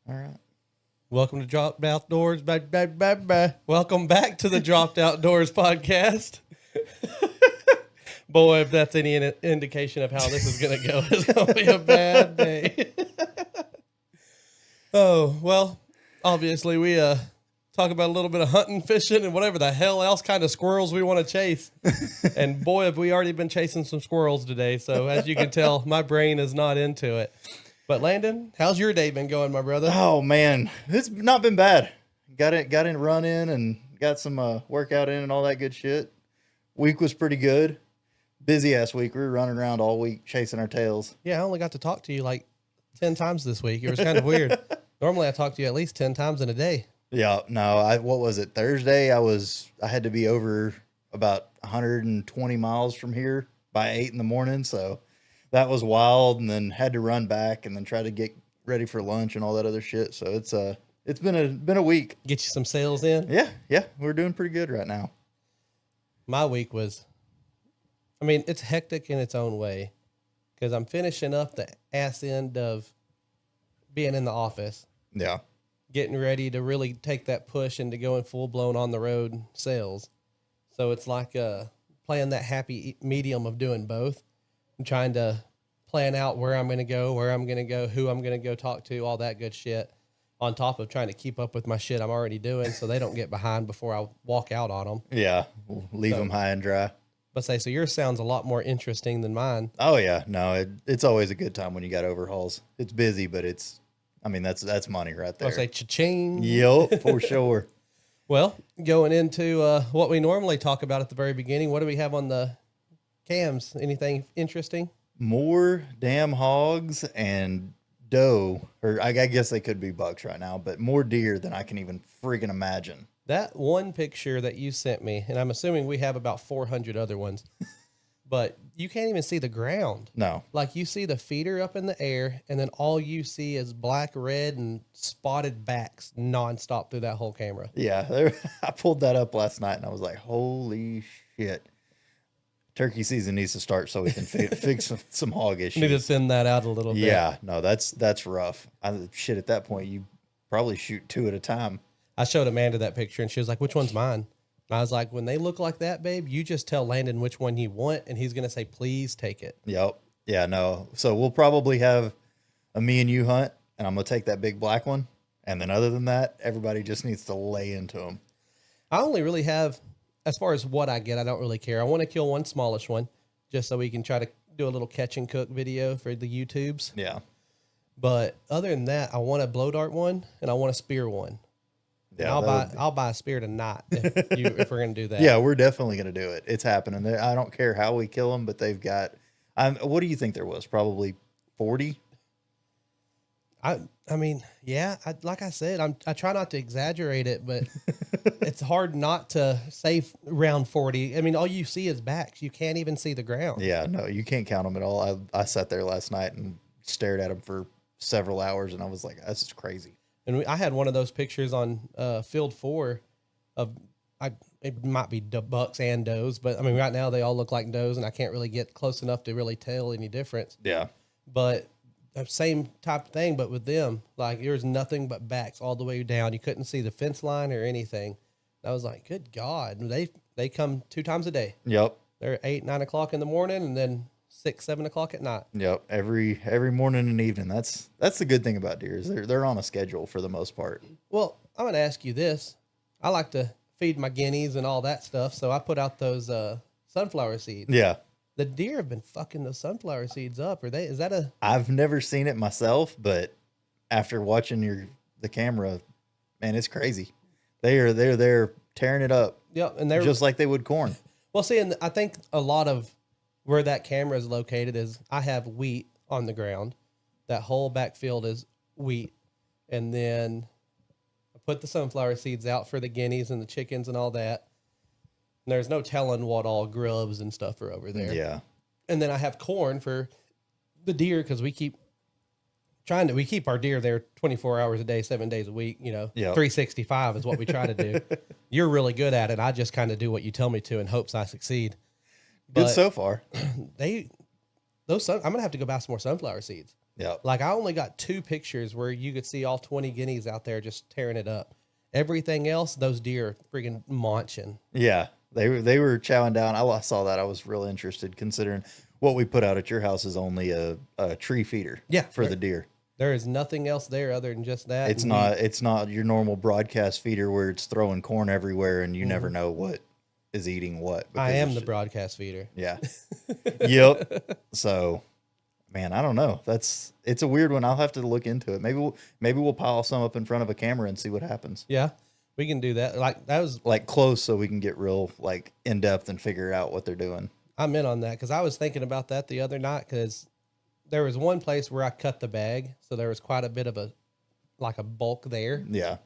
All right. Welcome to Dropped Outdoors. Welcome back to the Dropped Outdoors podcast. Boy, if that's any indication of how this is going to go, it's going to be a bad day. Oh, well, obviously we talk about a little bit of hunting, fishing, and whatever the hell else kind of squirrels we want to chase. And boy, have we already been chasing some squirrels today. So as you can tell, my brain is not into it. But Landon, how's your day been going, my brother? Oh man, it's not been bad. Got in run in and got some workout in and all that good shit. Week was pretty good. Busy ass week. We were running around all week chasing our tails. Yeah, I only got to talk to you like 10 times this week. It was kind of weird. Normally I talk to you at least 10 times in a day. Yeah, no, what was it? Thursday I had to be over about 120 miles from here by 8 in the morning, so that was wild, and then had to run back and then try to get ready for lunch and all that other shit. So it's been a week. Get you some sales in? Yeah, we're doing pretty good right now. My week was, it's hectic in its own way because I'm finishing up the ass end of being in the office. Yeah. Getting ready to really take that push into going full blown on the road sales. So it's like playing that happy medium of doing both. I'm trying to plan out where I'm going to go, who I'm going to go talk to, all that good shit, on top of trying to keep up with my shit I'm already doing so they don't get behind before I walk out on them. Yeah, we'll leave them high and dry. But so yours sounds a lot more interesting than mine. Oh, yeah. No, it's always a good time when you got overhauls. It's busy, but that's money right there. I'll say cha-ching. Yep, for sure. Well, going into what we normally talk about at the very beginning, what do we have on the cams? Anything interesting? More damn hogs and doe, or I guess they could be bucks right now, but more deer than I can even freaking imagine. That one picture that you sent me, and I'm assuming we have about 400 other ones, but you can't even see the ground. No. Like you see the feeder up in the air, and then all you see is black, red, and spotted backs nonstop through that whole camera. Yeah, I pulled that up last night, and I was like, holy shit. Turkey season needs to start so we can fix some hog issues. Need to thin that out a little bit. Yeah, no, that's rough. At that point, you probably shoot two at a time. I showed Amanda that picture, and she was like, which one's mine? And I was like, when they look like that, babe, you just tell Landon which one you want, and he's going to say, please take it. Yep. Yeah, no. So we'll probably have a me and you hunt, and I'm going to take that big black one. And then other than that, everybody just needs to lay into them. I only really have, as far as what I get, I don't really care. I want to kill one smallish one just so we can try to do a little catch and cook video for the YouTubes. Yeah. But other than that, I want a blow dart one and I want a spear one. Yeah, I'll buy a spear tonight if we're going to do that. Yeah, we're definitely going to do it. It's happening. I don't care how we kill them, but they've got, what do you think there was? Probably 40? Like I said, I try not to exaggerate it, but it's hard not to say around 40. All you see is backs. You can't even see the ground. Yeah, no, you can't count them at all. I sat there last night and stared at them for several hours, and I was like, this is crazy. And I had one of those pictures on field 4 of, it might be bucks and does, but right now they all look like does, and I can't really get close enough to really tell any difference. Yeah. But same type of thing, but with them, like there was nothing but backs all the way down. You couldn't see the fence line or anything. I was like, good God. They come 2 times a day. Yep. They're 8, 9 o'clock in the morning, and then 6, 7 o'clock at night. Yep. Every morning and evening. That's the good thing about deer is they're on a schedule for the most part. Well, I'm going to ask you this. I like to feed my guineas and all that stuff, so I put out those sunflower seeds. Yeah. The deer have been fucking those sunflower seeds up. Is that a... I've never seen it myself, but after watching the camera, man, it's crazy. They're tearing it up. Yep, and they're just like they would corn. Well, see, and I think a lot of where that camera is located is I have wheat on the ground. That whole backfield is wheat, and then I put the sunflower seeds out for the guineas and the chickens and all that. And there's no telling what all grubs and stuff are over there. Yeah. And then I have corn for the deer because we keep our deer there 24 hours a day, 7 days a week. 365 is what we try to do. You're really good at it. I just kind of do what you tell me to in hopes I succeed. Good so far. I'm going to have to go buy some more sunflower seeds. Yep. Like I only got 2 pictures where you could see all 20 guineas out there just tearing it up. Everything else, those deer are freaking munching. Yeah. They were chowing down. I saw that. I was real interested considering what we put out at your house is only a tree feeder for the deer. There is nothing else there other than just that. It's not your normal broadcast feeder where it's throwing corn everywhere and you never know what is eating what. I am the broadcast feeder. Yeah. Yep. So, man, I don't know. It's a weird one. I'll have to look into it. Maybe we'll pile some up in front of a camera and see what happens. Yeah. We can do that. Like that was like close so we can get real like in depth and figure out what they're doing. I'm in on that because I was thinking about that the other night because there was one place where I cut the bag, so there was quite a bit of a bulk there. Yeah.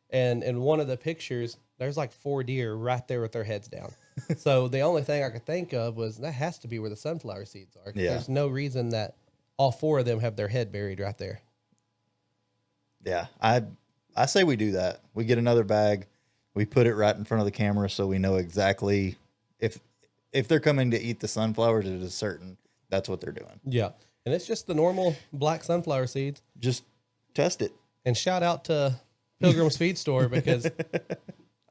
And in one of the pictures, there's like 4 deer right there with their heads down. So the only thing I could think of was that has to be where the sunflower seeds are. Yeah. There's no reason that all 4 of them have their head buried right there. Yeah. I say we do that. We get another bag, we put it right in front of the camera so we know exactly if they're coming to eat the sunflowers, it is certain that's what they're doing. Yeah. And it's just the normal black sunflower seeds. Just test it. And shout out to Pilgrim's Feed Store because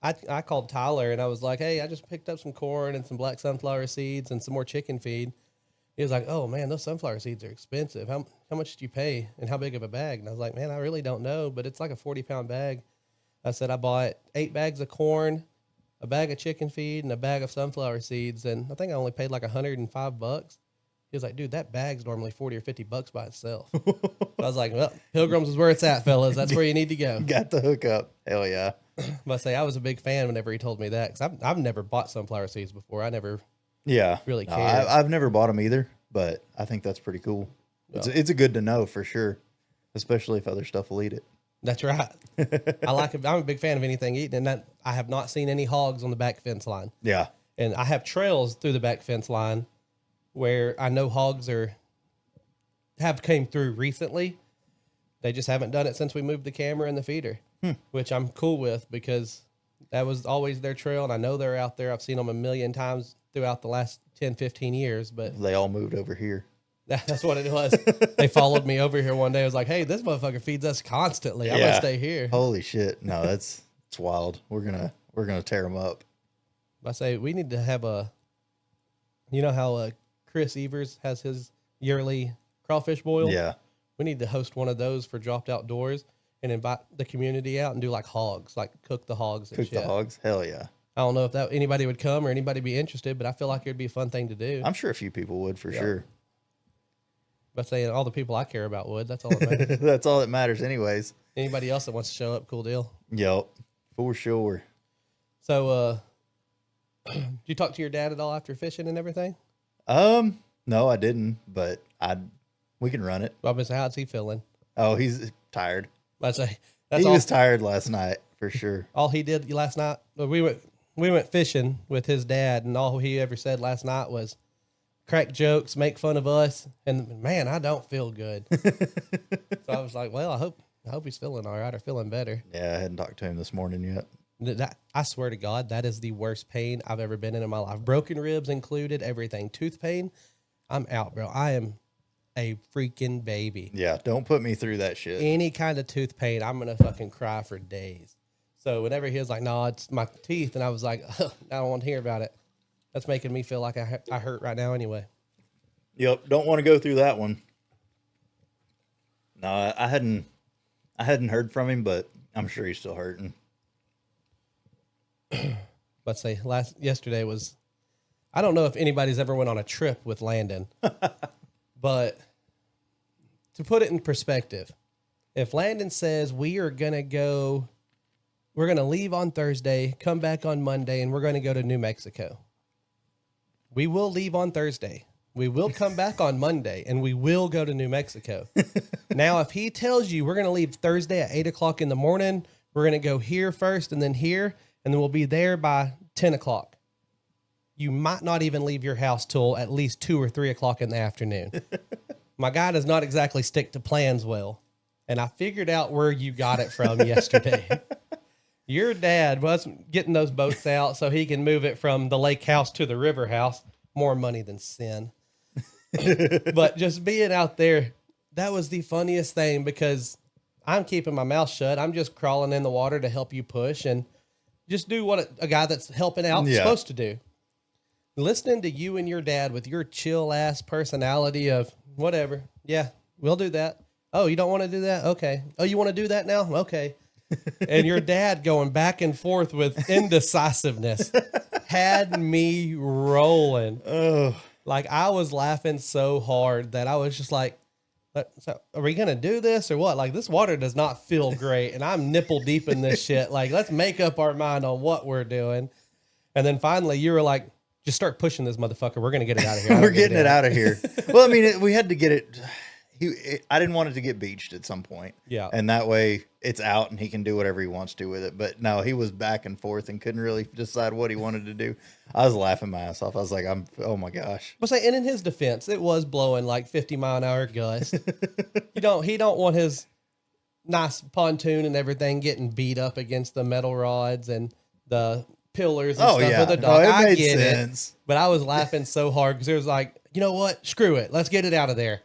I called Tyler and I was like, hey, I just picked up some corn and some black sunflower seeds and some more chicken feed. He was like, oh, man, those sunflower seeds are expensive. How much did you pay and how big of a bag? And I was like, man, I really don't know, but it's like a 40-pound bag. I said I bought 8 bags of corn, a bag of chicken feed, and a bag of sunflower seeds, and I think I only paid like $105. He was like, dude, that bag's normally $40 or $50 by itself. I was like, well, Pilgrims is where it's at, fellas. That's where you need to go. Got the hookup. Hell yeah. But I say I was a big fan whenever he told me that because I've never bought sunflower seeds before. I never really no, cared. I've never bought them either, but I think that's pretty cool. Yeah. It's a good to know for sure, especially if other stuff will eat it. That's right. I like it. I'm a big fan of anything eating, and that I have not seen any hogs on the back fence line. Yeah. And I have trails through the back fence line where I know hogs have came through recently. They just haven't done it since we moved the camera and the feeder, which I'm cool with because that was always their trail, and I know they're out there. I've seen them a million times throughout the last 10, 15 years. But they all moved over here. That's what it was. They followed me over here one day. I was like, hey, this motherfucker feeds us constantly. I'm going to stay here. Holy shit. No, it's wild. We're gonna tear them up. I say we need to have you know how Chris Evers has his yearly crawfish boil? Yeah. We need to host one of those for Dropped Outdoors and invite the community out and do like hogs, like cook the hogs. Cook the hogs? Hell yeah. I don't know if anybody would come or anybody be interested, but I feel like it'd be a fun thing to do. I'm sure a few people would for sure. By saying all the people I care about would. That's all that matters. That's all that matters anyways. Anybody else that wants to show up, cool deal. Yep. For sure. So, did you talk to your dad at all after fishing and everything? No, I didn't, but we can run it. Well, how's he feeling? Oh, he's tired. I'd say he was tired last night for sure. All he did last night, we went fishing with his dad, and all he ever said last night was crack jokes, make fun of us, and man, I don't feel good. So I was like, well, I hope he's feeling all right or feeling better. Yeah, I hadn't talked to him this morning yet. I swear to God, that is the worst pain I've ever been in my life. Broken ribs included, everything. Tooth pain, I'm out, bro. I am a freaking baby. Yeah, don't put me through that shit. Any kind of tooth pain, I'm going to fucking cry for days. So whenever he was like, no, it's my teeth, and I was like, I don't want to hear about it. That's making me feel like I hurt right now anyway. Yep, don't want to go through that one. No, I hadn't heard from him, but I'm sure he's still hurting. Let's say yesterday was, I don't know if anybody's ever went on a trip with Landon, but to put it in perspective, if Landon says we're going to leave on Thursday, come back on Monday, and we're going to go to New Mexico. We will leave on Thursday. We will come back on Monday, and we will go to New Mexico. Now, if he tells you we're going to leave Thursday at 8 o'clock in the morning, we're going to go here first and then here, and then we'll be there by 10 o'clock. You might not even leave your house till at least 2 or 3 o'clock in the afternoon. My guy does not exactly stick to plans well, and I figured out where you got it from yesterday. Your dad was getting those boats out so he can move it from the lake house to the river house. More money than sin. But just being out there, that was the funniest thing because I'm keeping my mouth shut. I'm just crawling in the water to help you push and just do what a guy that's helping out is supposed to do. Listening to you and your dad with your chill ass personality of whatever. Yeah, we'll do that. Oh, you don't want to do that? Okay. Oh, you want to do that now? Okay. And your dad going back and forth with indecisiveness had me rolling. Oh, Like I was laughing so hard that I was just like, so are we going to do this or what? Like this water does not feel great and I'm nipple deep in this shit. Like let's make up our mind on what we're doing. And then finally you were like, just start pushing this motherfucker. We're going to get it out of here. we're getting it out of here. Well, I mean, we had to get it. I didn't want it to get beached at some point. Yeah. And that way it's out and he can do whatever he wants to with it. But no, he was back and forth and couldn't really decide what he wanted to do. I was laughing my ass off. I was like, oh my gosh. But say, and in his defense, it was blowing like 50-mile-an-hour gust. He don't want his nice pontoon and everything getting beat up against the metal rods and the pillars and stuff with the dock. No, I get it. But I was laughing so hard because it was like, you know what? Screw it. Let's get it out of there.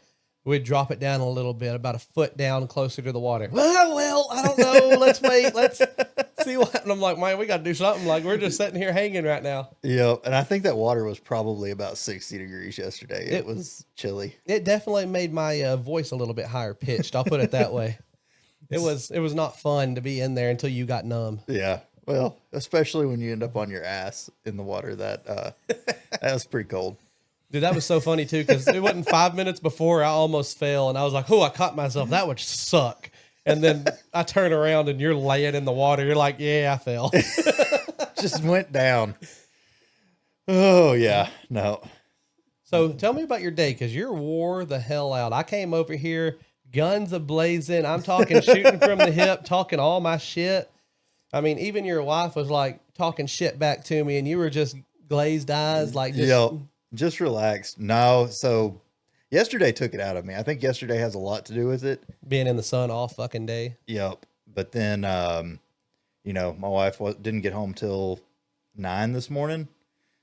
We'd drop it down a little bit, about a foot down closer to the water. Well, I don't know. Let's wait. Let's see what. And I'm like, man, we got to do something. Like, we're just sitting here hanging right now. Yeah. And I think that water was probably about 60 degrees yesterday. It was chilly. It definitely made my voice a little bit higher pitched. I'll put it that way. It was not fun to be in there until you got numb. Yeah. Well, especially when you end up on your ass in the water, that was pretty cold. Dude, that was so funny too, because it wasn't 5 minutes before I almost fell, and I was like, "Oh, I caught myself. That would suck." And then I turn around and you're laying in the water. You're like, "Yeah, I fell." Just went down. Oh yeah, no. So tell me about your day, because you wore the hell out. I came over here, guns a-blazing. I'm talking shooting from the hip, talking all my shit. I mean, even your wife was like talking shit back to me, and you were just glazed eyes, like just... Yep. Just relaxed. No, so yesterday took it out of me. I think yesterday has a lot to do with it. Being in the sun all fucking day. Yep. But then, my wife didn't get home till 9 this morning.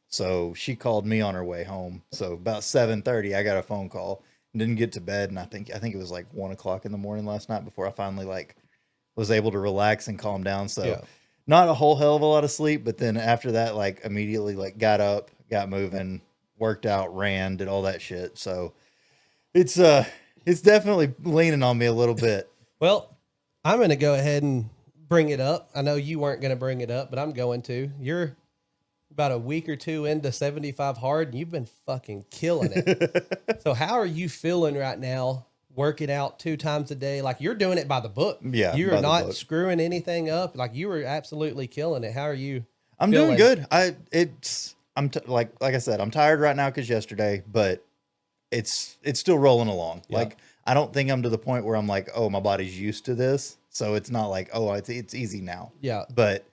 So she called me on her way home. So about 7:30, I got a phone call. Didn't get to bed. And I think it was like 1 o'clock in the morning last night before I finally was able to relax and calm down. So not a whole hell of a lot of sleep. But then after that, immediately got up, got moving, worked out, ran, did all that shit. So it's definitely leaning on me a little bit. Well, I'm going to go ahead and bring it up. I know you weren't going to bring it up, but I'm going to. You're about a week or two into 75 hard, and you've been fucking killing it. So how are you feeling right now, working out 2 times a day? Like, you're doing it by the book. Yeah. You are not screwing anything up. Like, you were absolutely killing it. How are you feeling? Doing good. Like I said, I'm tired right now because yesterday, but it's still rolling along. Yeah. Like, I don't think I'm to the point where I'm like, oh, my body's used to this. So it's not like, oh, it's easy now. Yeah. But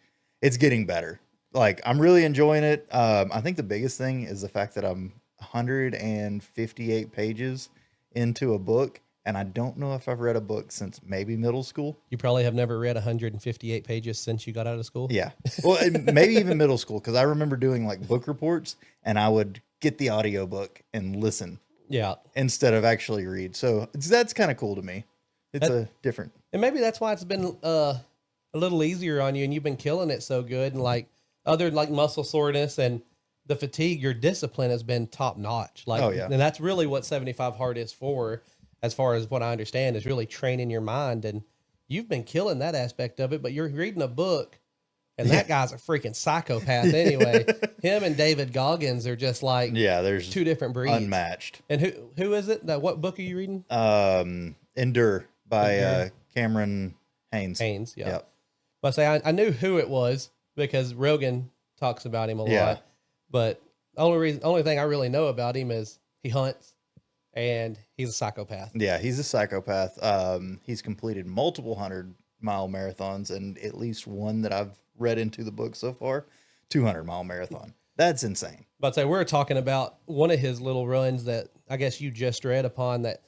it's getting better. Like, I'm really enjoying it. I think the biggest thing is the fact that I'm 158 pages into a book. And I don't know if I've read a book since maybe middle school. You probably have never read 158 pages since you got out of school. Yeah. Well, maybe even middle school, because I remember doing book reports and I would get the audiobook and listen. Yeah. Instead of actually read. So that's kind of cool to me. It's different. And maybe that's why it's been a little easier on you and you've been killing it so good. And other than muscle soreness and the fatigue, your discipline has been top notch. Oh, yeah. And that's really what 75 hard is for. As far as what I understand, is really training your mind. And you've been killing that aspect of it, but you're reading a book, and that guy's a freaking psychopath anyway. Him and David Goggins are just there's 2 different breeds. Unmatched. And who is it? What book are you reading? Endure by Cameron Haynes. Yeah. Yep. But I knew who it was because Rogan talks about him a lot. But the only thing I really know about him is he hunts. And he's a psychopath. Yeah, he's a psychopath. He's completed multiple 100-mile marathons, and at least one that I've read into the book so far, 200-mile marathon. That's insane. But we were talking about one of his little runs that I guess you just read upon, that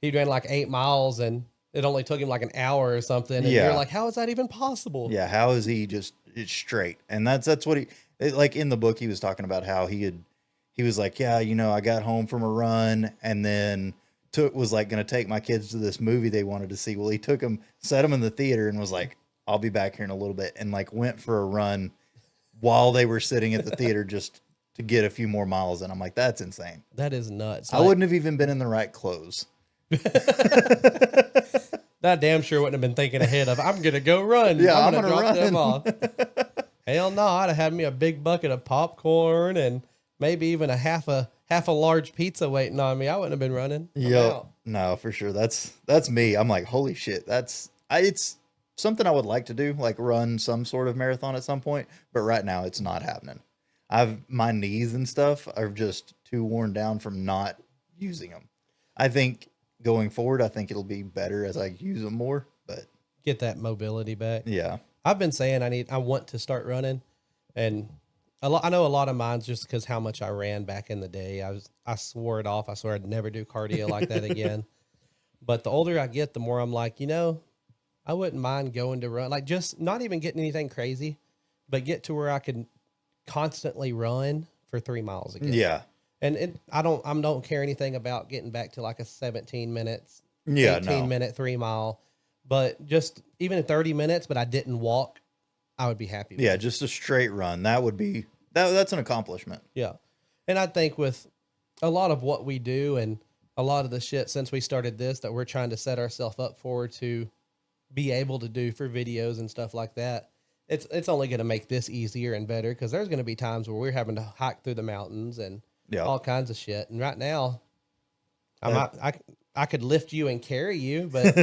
he ran 8 miles and it only took him an hour or something. And you're like, how is that even possible? Yeah, how is he it's straight? And that's what in the book, he was talking about how he was like, yeah, I got home from a run and then was like going to take my kids to this movie they wanted to see. Well, he took them, set them in the theater, and was like, "I'll be back here in a little bit," and like went for a run while they were sitting at the theater just to get a few more miles. And I'm like, that's insane. That is nuts. I wouldn't have even been in the right clothes. That damn sure wouldn't have been thinking ahead of, I'm gonna go run. Yeah, I'm I'm gonna gonna drop them run. off. Hell no, I'd have had me a big bucket of popcorn and maybe even a half a large pizza waiting on me. I wouldn't have been running. Yeah, no, for sure. That's me. I'm like, holy shit. It's something I would like to do, like run some sort of marathon at some point. But right now, it's not happening. My knees and stuff are just too worn down from not using them. I think going forward, I think it'll be better as I use them more. But get that mobility back. yeah, I've been saying I want to start running, and I know a lot of mine's just because how much I ran back in the day. I swore it off. I swore I'd never do cardio like that again. But the older I get, the more I'm like, I wouldn't mind going to run, like just not even getting anything crazy, but get to where I can constantly run for 3 miles again. yeah, And I don't care anything about getting back to like a 17 minutes, yeah, 18-minute 3 mile, but just even 30 minutes, but I didn't walk, I would be happy with. Yeah, just a straight run. That would be that's an accomplishment. Yeah. And I think with a lot of what we do and a lot of the shit since we started this that we're trying to set ourselves up for to be able to do for videos and stuff like that, it's only going to make this easier and better, because there's going to be times where we're having to hike through the mountains and all kinds of shit. And right now, I could lift you and carry you, but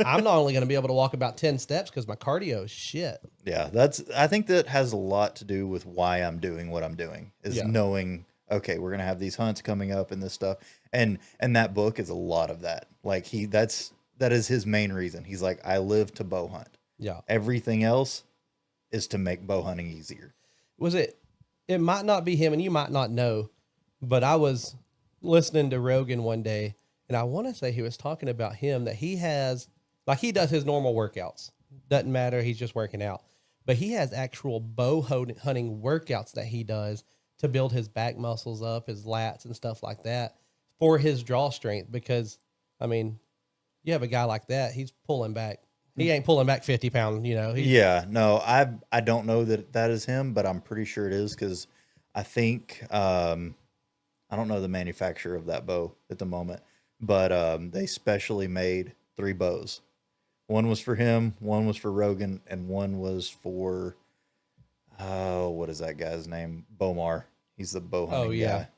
I'm not only going to be able to walk about 10 steps because my cardio is shit. Yeah, I think that has a lot to do with why I'm doing what I'm doing, is knowing, okay, we're going to have these hunts coming up and this stuff. And that book is a lot of that. Like that is his main reason. He's like, I live to bow hunt. Yeah. Everything else is to make bow hunting easier. It might not be him and you might not know, but I was listening to Rogan one day, and I want to say he was talking about him, that he has, like, he does his normal workouts. Doesn't matter. He's just working out. But he has actual bow hunting workouts that he does to build his back muscles up, his lats and stuff like that for his draw strength. Because, I mean, you have a guy like that, he's pulling back. He ain't pulling back 50 pounds, Yeah, no, I don't know that is him, but I'm pretty sure it is, because I think, I don't know the manufacturer of that bow at the moment, but they specially made 3 bows. One was for him, one was for Rogan, and one was for, what is that guy's name? Bomar. He's the bow hunting guy.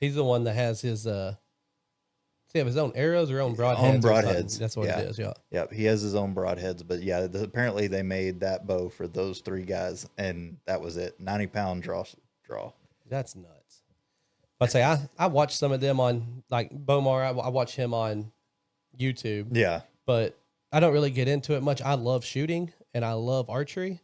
He's the one that has his, does he have his own arrows or own broadheads? Own broadheads. That's what it is, yeah. Yep, he has his own broadheads, but yeah, apparently they made that bow for those 3 guys, and that was it. 90-pound draw. That's nuts. I'd say I watched some of them on, like, Bomar. I watch him on YouTube. Yeah. But I don't really get into it much. I love shooting and I love archery,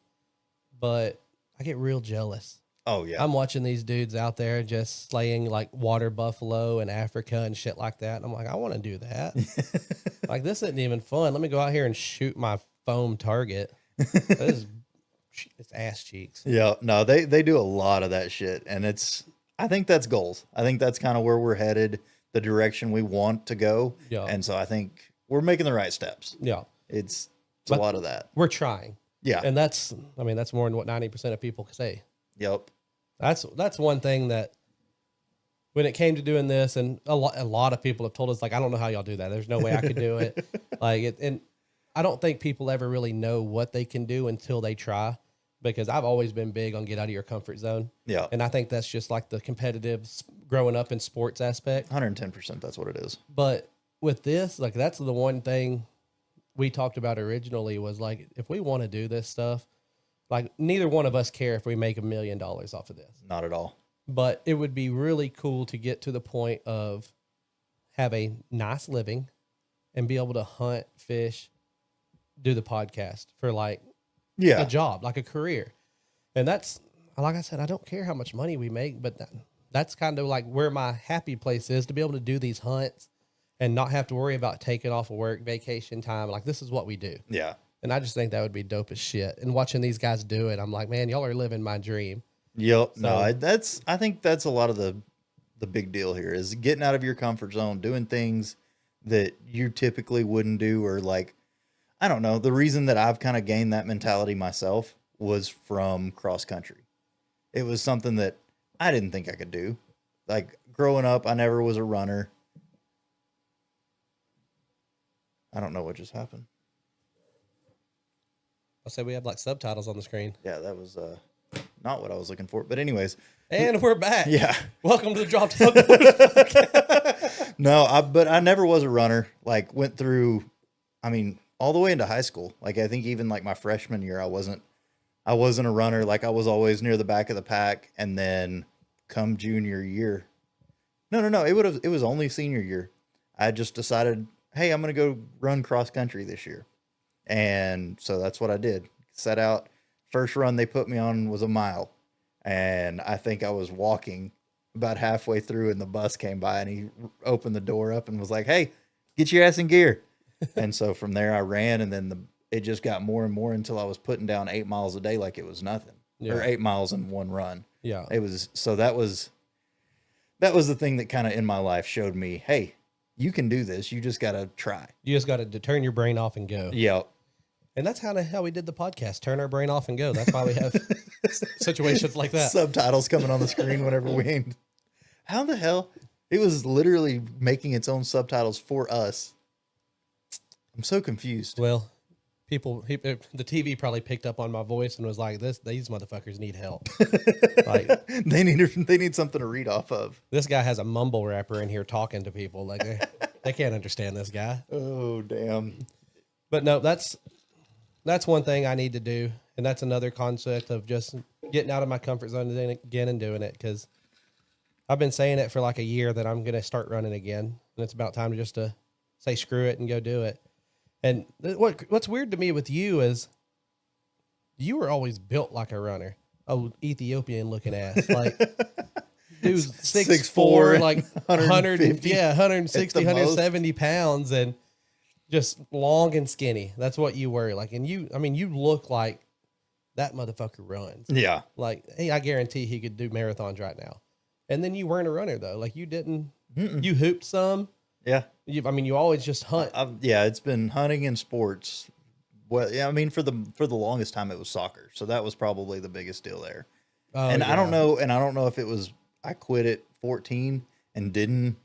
but I get real jealous. Oh, yeah. I'm watching these dudes out there just slaying like water buffalo in Africa and shit like that. And I'm like, I want to do that. Like, this isn't even fun. Let me go out here and shoot my foam target. It's ass cheeks. Yeah, no, they do a lot of that shit. And I think that's goals. I think that's kind of where we're headed, the direction we want to go. Yeah. And so I think we're making the right steps. Yeah. It's a lot of that. We're trying. Yeah. And that's more than what 90% of people can say. Yep. That's one thing that when it came to doing this, and a lot of people have told us, like, I don't know how y'all do that. There's no way I could do it. And I don't think people ever really know what they can do until they try, because I've always been big on get out of your comfort zone. Yeah. And I think that's just like the competitive growing up in sports aspect. 110%. That's what it is. But with this, like, that's the one thing we talked about originally was, like, if we want to do this stuff, like, neither one of us care if we make $1 million off of this. Not at all. But it would be really cool to get to the point of have a nice living and be able to hunt, fish, do the podcast for like a job, like a career. And that's, like I said, I don't care how much money we make, but that's kind of like where my happy place is, to be able to do these hunts and not have to worry about taking off of work, vacation time. Like, this is what we do. Yeah. And I just think that would be dope as shit. And watching these guys do it, I'm like, man, y'all are living my dream. Yep. So, no, I think that's a lot of the big deal here is getting out of your comfort zone, doing things that you typically wouldn't do, or like, I don't know. The reason that I've kind of gained that mentality myself was from cross country. It was something that I didn't think I could do. Like growing up, I never was a runner. I don't know what just happened. I'll say we have like subtitles on the screen. Yeah, that was not what I was looking for. But anyways. And we're back. Yeah. Welcome to the Drop Top. No, but I never was a runner. Like went through, I mean, all the way into high school. Like I think even like my freshman year, I wasn't a runner. Like I was always near the back of the pack. And then come junior year, no, it was only senior year. I just decided, hey, I'm going to go run cross country this year. And so that's what I did. Set out. First run they put me on was a mile. And I think I was walking about halfway through and the bus came by and he opened the door up and was like, hey, get your ass in gear. And so from there I ran, and then it just got more and more until I was putting down 8 miles a day like it was nothing. Yeah. Or 8 miles in one run. Yeah. It was, so that was the thing that kind of in my life showed me, hey, you can do this. You just got to try. You just got to turn your brain off and go. Yeah. And that's how we did the podcast. Turn our brain off and go. That's why we have situations like that. Subtitles coming on the screen whenever we aimed. How the hell? It was literally making its own subtitles for us. I'm so confused. Well, the TV probably picked up on my voice and was like, these motherfuckers need help. Like they need something to read off of. This guy has a mumble rapper in here talking to people. Like they can't understand this guy. Oh, damn. But no, that's one thing I need to do. And that's another concept of just getting out of my comfort zone again and doing it. Because I've been saying it for like a year that I'm going to start running again. And it's about time to say screw it and go do it. And what's weird to me with you is you were always built like a runner. Oh, Ethiopian looking ass. Like, dude, 6'4", like 150, 160, 170 pounds, and just long and skinny. That's what you were. Like, and you look like that motherfucker runs. Yeah. Like, hey, I guarantee he could do marathons right now. And then you weren't a runner, though. Like, you didn't. You hooped some. Yeah. You always just hunt. Yeah, it's been hunting and sports. Well, yeah, I mean, for the longest time it was soccer. So that was probably the biggest deal there. And yeah. I don't know if it was I quit at 14 and didn't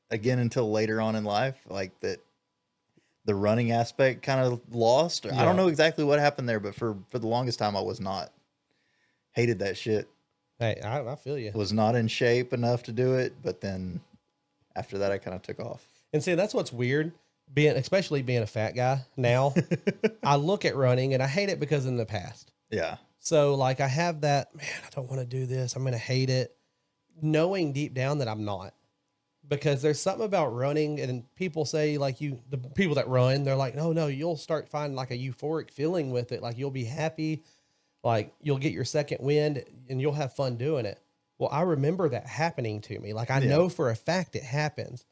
again until later on in life, like that the running aspect kind of lost. Yeah. I don't know exactly what happened there, but for the longest time I was not. Hated that shit. Hey, I feel you. Was not in shape enough to do it, but then after that I kind of took off. And see, that's what's weird, especially being a fat guy now. I look at running and I hate it because in the past. Yeah. So like I have that, man, I don't want to do this. I'm going to hate it. Knowing deep down that I'm not. Because there's something about running, and people say like the people that run, they're like, no, you'll start finding like a euphoric feeling with it. Like you'll be happy, like you'll get your second wind and you'll have fun doing it. Well, I remember that happening to me. Like I know for a fact it happens.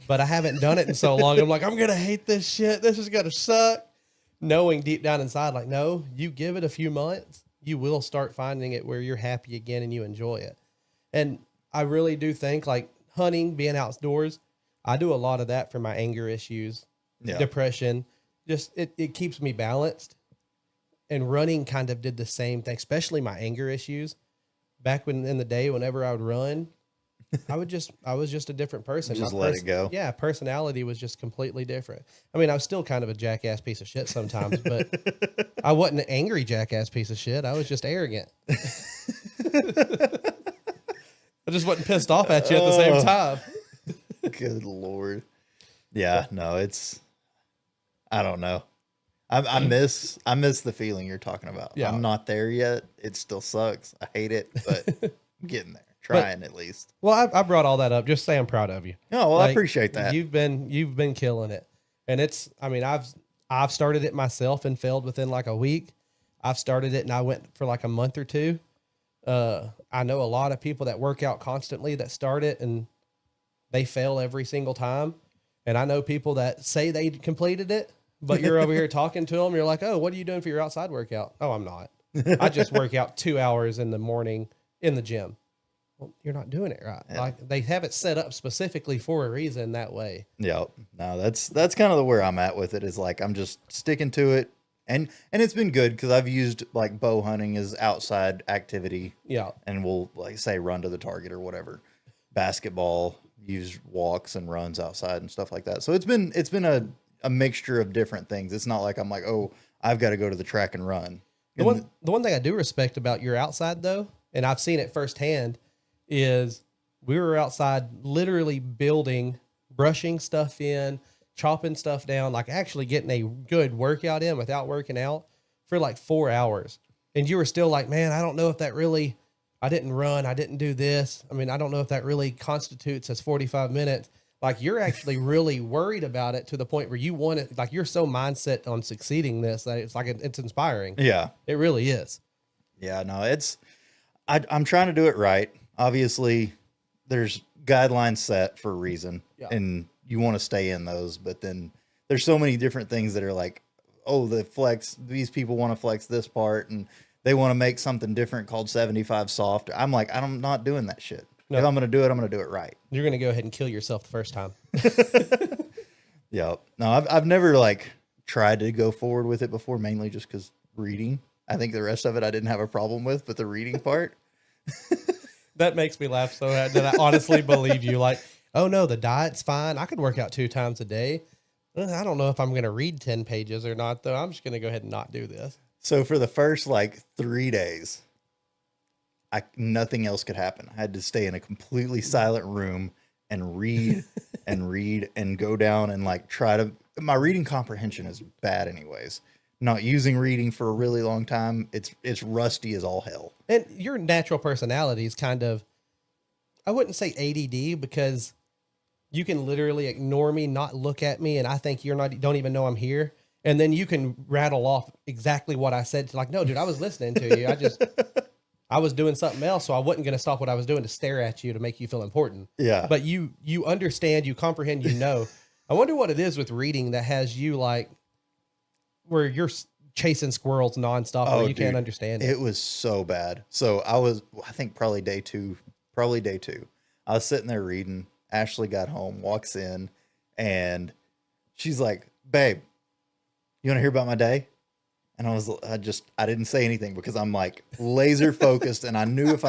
But I haven't done it in so long. I'm like, I'm going to hate this shit. This is going to suck. Knowing deep down inside, like, no, you give it a few months, you will start finding it where you're happy again and you enjoy it. And I really do think like hunting, being outdoors, I do a lot of that for my anger issues, depression. Just it keeps me balanced. And running kind of did the same thing, especially my anger issues. Back in the day, whenever I would run, I was just a different person. Just let it go. Yeah, personality was just completely different. I mean, I was still kind of a jackass piece of shit sometimes, but I wasn't an angry jackass piece of shit. I was just arrogant. I just wasn't pissed off at you at the same time. Good Lord. Yeah, no, I don't know. I miss the feeling you're talking about. Yeah. I'm not there yet. It still sucks. I hate it, but I'm getting there. Trying at least. Well, I brought all that up. Just say I'm proud of you. Oh, well, I appreciate that. You've been killing it. And I've started it myself and failed within like a week. I've started it and I went for like a month or two. I know a lot of people that work out constantly that start it and they fail every single time. And I know people that say they completed it, but you're over here talking to them. You're like, oh, what are you doing for your outside workout? Oh, I'm not. I just work out 2 hours in the morning in the gym. well, you're not doing it right. Yeah. Like they have it set up specifically for a reason that way. Yep. No, that's kind of where I'm at with it, is like I'm just sticking to it. And it's been good because I've used like bow hunting as outside activity. Yeah. And we'll like say run to the target or whatever. Basketball, use walks and runs outside and stuff like that. So it's been a mixture of different things. It's not like I'm like, oh, I've got to go to the track and run. The one thing I do respect about your outside though, and I've seen it firsthand, is we were outside literally building, brushing stuff in, chopping stuff down, like actually getting a good workout in without working out for like 4 hours. And you were still like, man, I don't know if that really, I didn't run, I didn't do this. I mean, I don't know if that really constitutes as 45 minutes. Like you're actually really worried about it to the point where you want it. Like you're so mindset on succeeding this that it's like, it's inspiring. Yeah. It really is. Yeah, no, I'm trying to do it right. Obviously there's guidelines set for a reason, and you want to stay in those, but then there's so many different things that are like, oh, these people want to flex this part and they want to make something different called 75 soft. I'm like, I'm not doing that shit. No. If I'm going to do it, I'm going to do it right. You're going to go ahead and kill yourself the first time. Yeah. No, I've never like tried to go forward with it before, mainly just because reading. I think the rest of it I didn't have a problem with, but the reading part. That makes me laugh so hard that I honestly believe you. Like, oh no, the diet's fine. I could work out 2 times a day. I don't know if I'm going to read 10 pages or not, though. I'm just going to go ahead and not do this. So for the first like 3 days, nothing else could happen. I had to stay in a completely silent room and read and read and go down and like my reading comprehension is bad anyways. Not using reading for a really long time. It's rusty as all hell. And your natural personality is kind of, I wouldn't say ADD, because you can literally ignore me, not look at me, and I think don't even know I'm here. And then you can rattle off exactly what I said. Like, no, dude, I was listening to you. I was doing something else, so I wasn't going to stop what I was doing to stare at you to make you feel important. Yeah. But you understand, you comprehend, you know. I wonder what it is with reading that has you like, where you're chasing squirrels nonstop, where you can't understand it. It was so bad. So I think probably day two. I was sitting there reading. Ashley got home, walks in, and she's like, babe, you want to hear about my day? And I didn't say anything because I'm like laser focused. And I knew if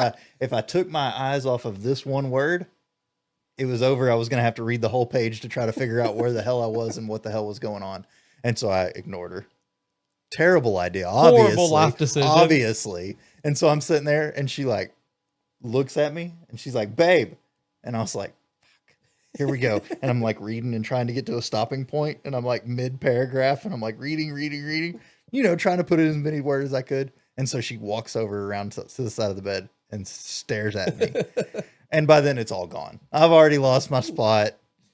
I took my eyes off of this one word, it was over. I was going to have to read the whole page to try to figure out where the hell I was and what the hell was going on. And so I ignored her. Terrible idea. Horrible life decision. Obviously. And so I'm sitting there and she like looks at me and she's like, babe. And I was like, fuck, here we go. And I'm like reading and trying to get to a stopping point. And I'm like mid paragraph and I'm like reading, trying to put in as many words as I could. And so she walks over around to the side of the bed and stares at me. And by then it's all gone. I've already lost my spot.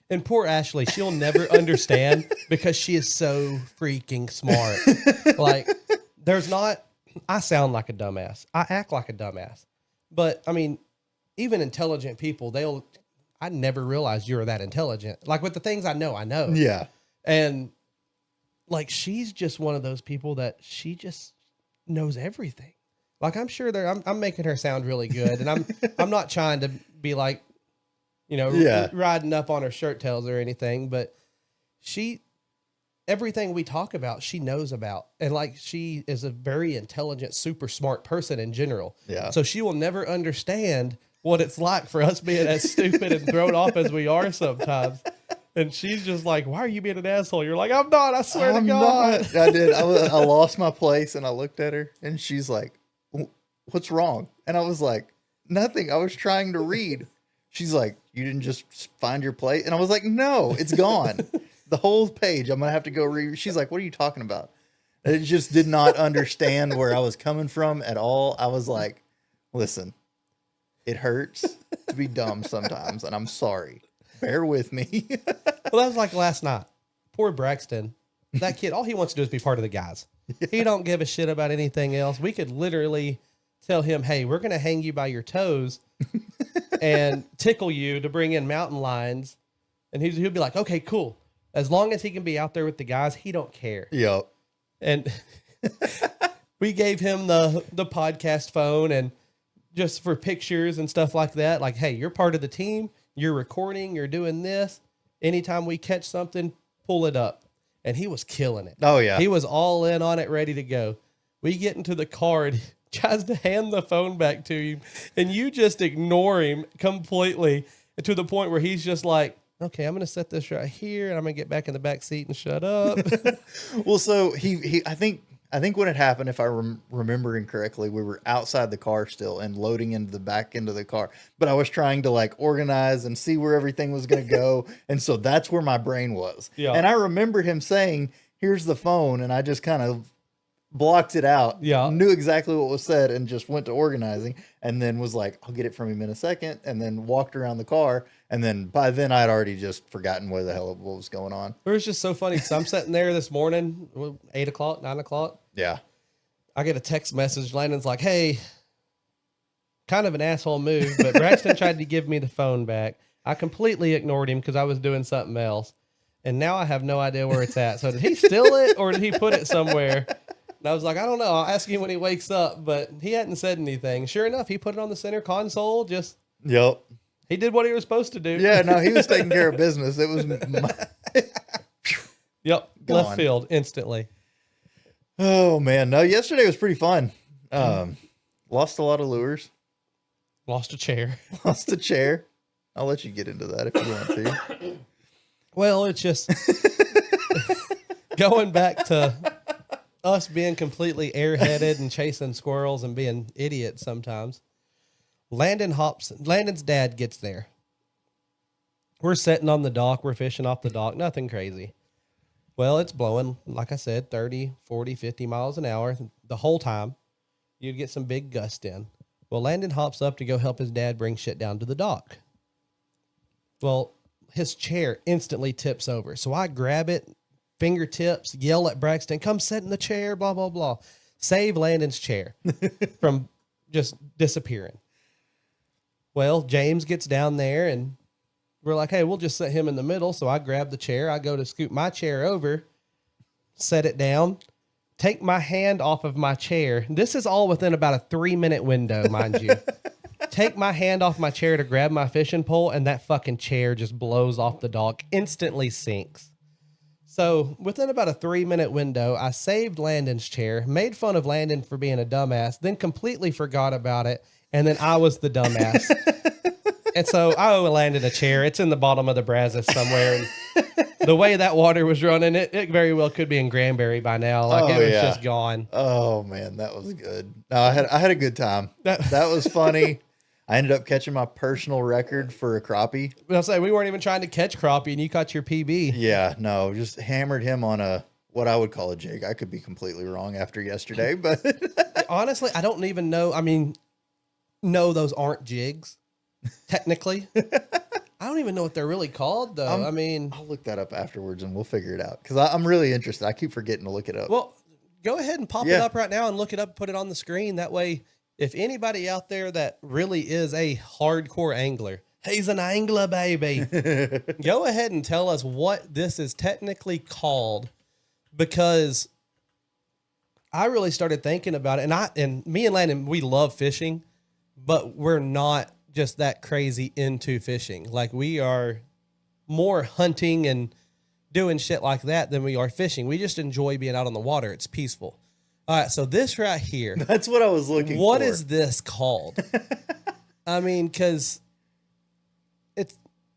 And poor Ashley, she'll never understand because she is so freaking smart. Like, I sound like a dumbass. I act like a dumbass. But, I mean, even intelligent people, I never realized you were that intelligent. Like, with the things I know. Yeah. And, like, she's just one of those people that she just knows everything. Like, I'm sure I'm making her sound really good. And I'm not trying to be like, riding up on her shirt tails or anything, but everything we talk about, she knows about. And like, she is a very intelligent, super smart person in general. Yeah. So she will never understand what it's like for us being as stupid and thrown off as we are sometimes. And she's just like, why are you being an asshole? You're like, I'm not, I swear to God. Not. I did. I lost my place and I looked at her and she's like, what's wrong? And I was like, nothing. I was trying to read. She's like, you didn't just find your place? And I was like, no, it's gone. The whole page, I'm going to have to go read. She's like, what are you talking about? And it just did not understand where I was coming from at all. I was like, listen, it hurts to be dumb sometimes, and I'm sorry. Bear with me. Well, that was like last night. Poor Braxton. That kid, all he wants to do is be part of the guys. Yeah. He don't give a shit about anything else. We could literally tell him, hey, we're going to hang you by your toes and tickle you to bring in mountain lions. And he'll be like, okay, cool. As long as he can be out there with the guys, he don't care. Yep. And we gave him the podcast phone and just for pictures and stuff like that. Like, hey, you're part of the team. You're recording. You're doing this. Anytime we catch something, pull it up. And he was killing it. Oh, yeah. He was all in on it, ready to go. We get into the car and he tries to hand the phone back to you, and you just ignore him completely to the point where he's just like, okay, I'm going to set this right here, and I'm going to get back in the back seat and shut up. Well, so I think when it happened, if I remembering correctly, we were outside the car still and loading into the back end of the car. But I was trying to like organize and see where everything was going to go. And so that's where my brain was. Yeah. And I remember him saying, here's the phone. And I just kind of blocked it out. Yeah. Knew exactly what was said and just went to organizing and then was like, I'll get it from him in a second. And then walked around the car. And then by then I'd already just forgotten what was going on. It was just so funny because I'm sitting there this morning, 8 o'clock, 9 o'clock. Yeah. I get a text message. Landon's like, hey, kind of an asshole move, but Braxton tried to give me the phone back. I completely ignored him because I was doing something else. And now I have no idea where it's at. So did he steal it or did he put it somewhere? And I was like, I don't know. I'll ask him when he wakes up, but he hadn't said anything. Sure enough, he put it on the center console. Yep. He did what he was supposed to do. Yeah, no, he was taking care of business. It was Yep. Gone. Left field instantly. Oh man, no, yesterday was pretty fun. Lost a lot of lures. Lost a chair. Lost a chair. I'll let you get into that if you want to. Well, it's just going back to us being completely airheaded and chasing squirrels and being idiots sometimes. Landon's dad gets there. We're sitting on the dock. We're fishing off the dock. Nothing crazy. Well, it's blowing, like I said, 30, 40, 50 miles an hour the whole time. You'd get some big gust in. Well, Landon hops up to go help his dad bring shit down to the dock. Well, his chair instantly tips over. So I grab it, fingertips, yell at Braxton, come sit in the chair, blah, blah, blah. Save Landon's chair from just disappearing. Well, James gets down there and we're like, hey, we'll just set him in the middle. So I grab the chair. I go to scoop my chair over, set it down, take my hand off of my chair. This is all within about a 3-minute window, mind you. Take my hand off my chair to grab my fishing pole, and that fucking chair just blows off the dock, instantly sinks. So within about a 3-minute window, I saved Landon's chair, made fun of Landon for being a dumbass, then completely forgot about it. And then I was the dumbass. And so I owe Landon a chair. It's in the bottom of the Brazos somewhere. And the way that water was running, it very well could be in Granbury by now. Like it was just gone. Oh man, that was good. No, I had a good time. That was funny. I ended up catching my personal record for a crappie. I'll say we weren't even trying to catch crappie, and you caught your PB. Yeah, no, just hammered him on what I would call a jig. I could be completely wrong after yesterday, but honestly, I don't even know. I mean, no, those aren't jigs. Technically, I don't even know what they're really called, though. I'll look that up afterwards and we'll figure it out because I'm really interested. I keep forgetting to look it up. Well, go ahead and pop it up right now and look it up, put it on the screen. That way, if anybody out there that really is a hardcore angler, he's an angler, baby, go ahead and tell us what this is technically called, because I really started thinking about it. And me and Landon, we love fishing, but we're not just that crazy into fishing. Like, we are more hunting and doing shit like that than we are fishing. We just enjoy being out on the water. It's peaceful. All right, so this right here. That's what I was looking for. What is this called? I mean, because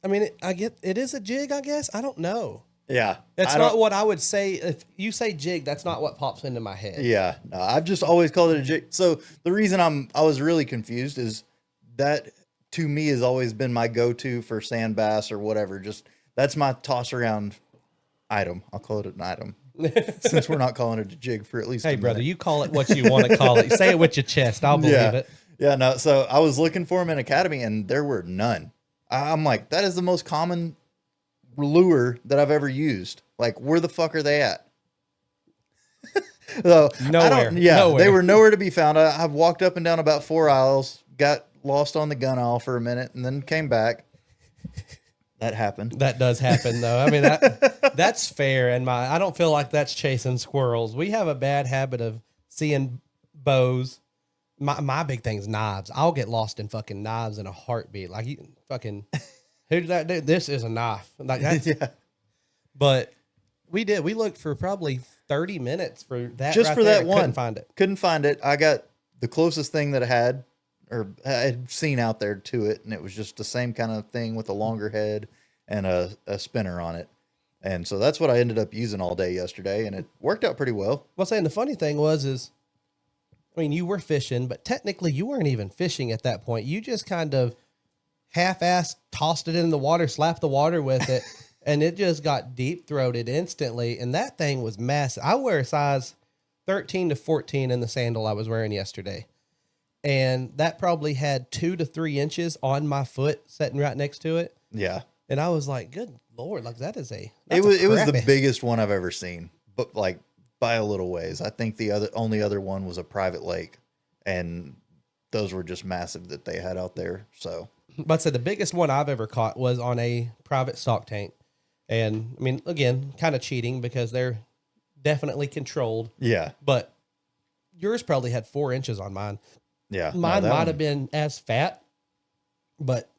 I get it is a jig, I guess. I don't know. Yeah. That's not what I would say. If you say jig, that's not what pops into my head. Yeah. No, I've just always called it a jig. So the reason I was really confused is that to me has always been my go-to for sand bass or whatever. Just that's my toss around item. I'll call it an item. Since we're not calling it a jig for at least a minute. You call it what you want to call it. Say it with your chest. I'll believe it. Yeah, no. So I was looking for them in Academy and there were none. I'm like, that is the most common lure that I've ever used. Like, where the fuck are they at? So nowhere. Nowhere. They were nowhere to be found. I've walked up and down about 4 aisles, got lost on the gun aisle for a minute, and then came back. That happened. That does happen, though. I mean, that's fair. And I don't feel like that's chasing squirrels. We have a bad habit of seeing bows My big thing's knives. I'll get lost in fucking knives in a heartbeat. Like you fucking who did that do? This is a knife. Like that's Yeah. but we looked for probably 30 minutes for that Just right for there that and one. couldn't find it. Couldn't find it. I got the closest thing that I had or I had seen out there to it, and it was just the same kind of thing with a longer head and a spinner on it. And so that's what I ended up using all day yesterday, and it worked out pretty well. Well, saying the funny thing is I mean, you were fishing, but technically you weren't even fishing at that point. You just kind of half-assed tossed it in the water, slapped the water with it, and it just got deep-throated instantly. And that thing was massive. I wear a size 13 to 14 in the sandal I was wearing yesterday. And that probably had 2 to 3 inches on my foot sitting right next to it. Yeah. And I was like, good Lord, like that is It was the biggest one I've ever seen, but like by a little ways. I think the only other one was a private lake, and those were just massive that they had out there. So, but so the biggest one I've ever caught was on a private stock tank. And I mean, again, kind of cheating because they're definitely controlled. Yeah. But yours probably had 4 inches on mine. Yeah. Mine might have been as fat, but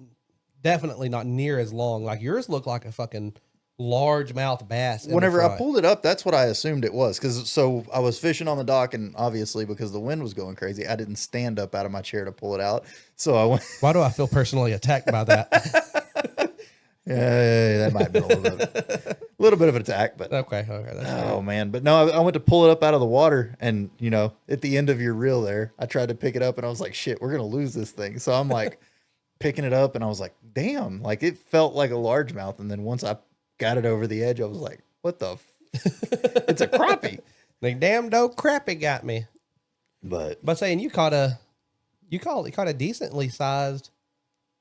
definitely not near as long. Like yours looked like a fucking largemouth bass. Whenever I pulled it up, that's what I assumed it was. So I was fishing on the dock, and obviously because the wind was going crazy, I didn't stand up out of my chair to pull it out. So I went. Why do I feel personally attacked by that? Yeah, that might have been a little bit of an attack, but okay. That's oh man, but no, I went to pull it up out of the water, and at the end of your reel there, I tried to pick it up, and I was like, shit, we're gonna lose this thing. So I'm like picking it up, and I was like, damn, like it felt like a largemouth, and then once I got it over the edge, I was like, what the? It's a crappie. The damn dope crappie got me. But saying you caught a decently sized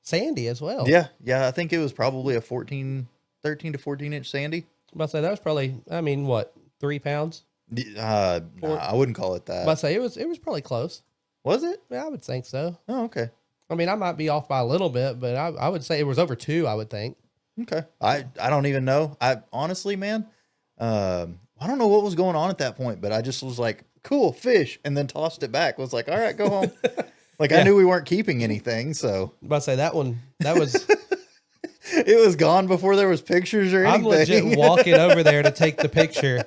sandy as well. yeah, I think it was probably a 13 to 14 inch sandy. But say that was probably, I mean, what, 3 pounds? Nah, I wouldn't call it that. But say it was probably close. Was it? Yeah, I would think so. Oh, okay. I mean, I might be off by a little bit, but I would say it was over 2, I would think. Okay. I don't even know. I honestly, man, I don't know what was going on at that point, but I just was like, cool fish, and then tossed it back. Was like, all right, go home. Like I knew we weren't keeping anything, so. But say that was. It was gone before there was pictures or anything. I'm legit walking over there to take the picture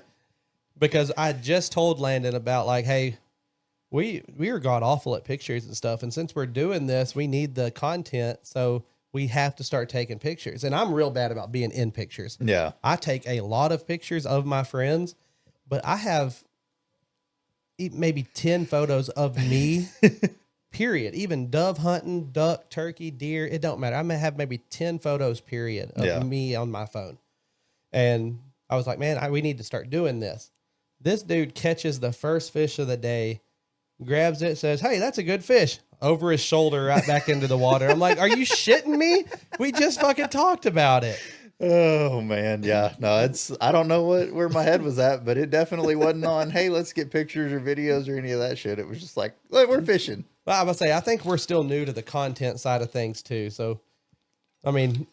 because I just told Landon about like, hey, we are god awful at pictures and stuff, and since we're doing this, we need the content, so we have to start taking pictures. And I'm real bad about being in pictures. Yeah. I take a lot of pictures of my friends, but I have maybe 10 photos of me, period. Even dove hunting, duck, turkey, deer, it don't matter. I may have maybe 10 photos, period, of me on my phone. And I was like, man, we need to start doing this. This dude catches the first fish of the day, grabs it, says, hey, that's a good fish. Over his shoulder, right back into the water. I'm like, are you shitting me? We just fucking talked about it. Oh man, yeah. No, I don't know where my head was at, but it definitely wasn't on, hey, let's get pictures or videos or any of that shit. It was just like, we're fishing. Well, I would say, I think we're still new to the content side of things too. So, I mean,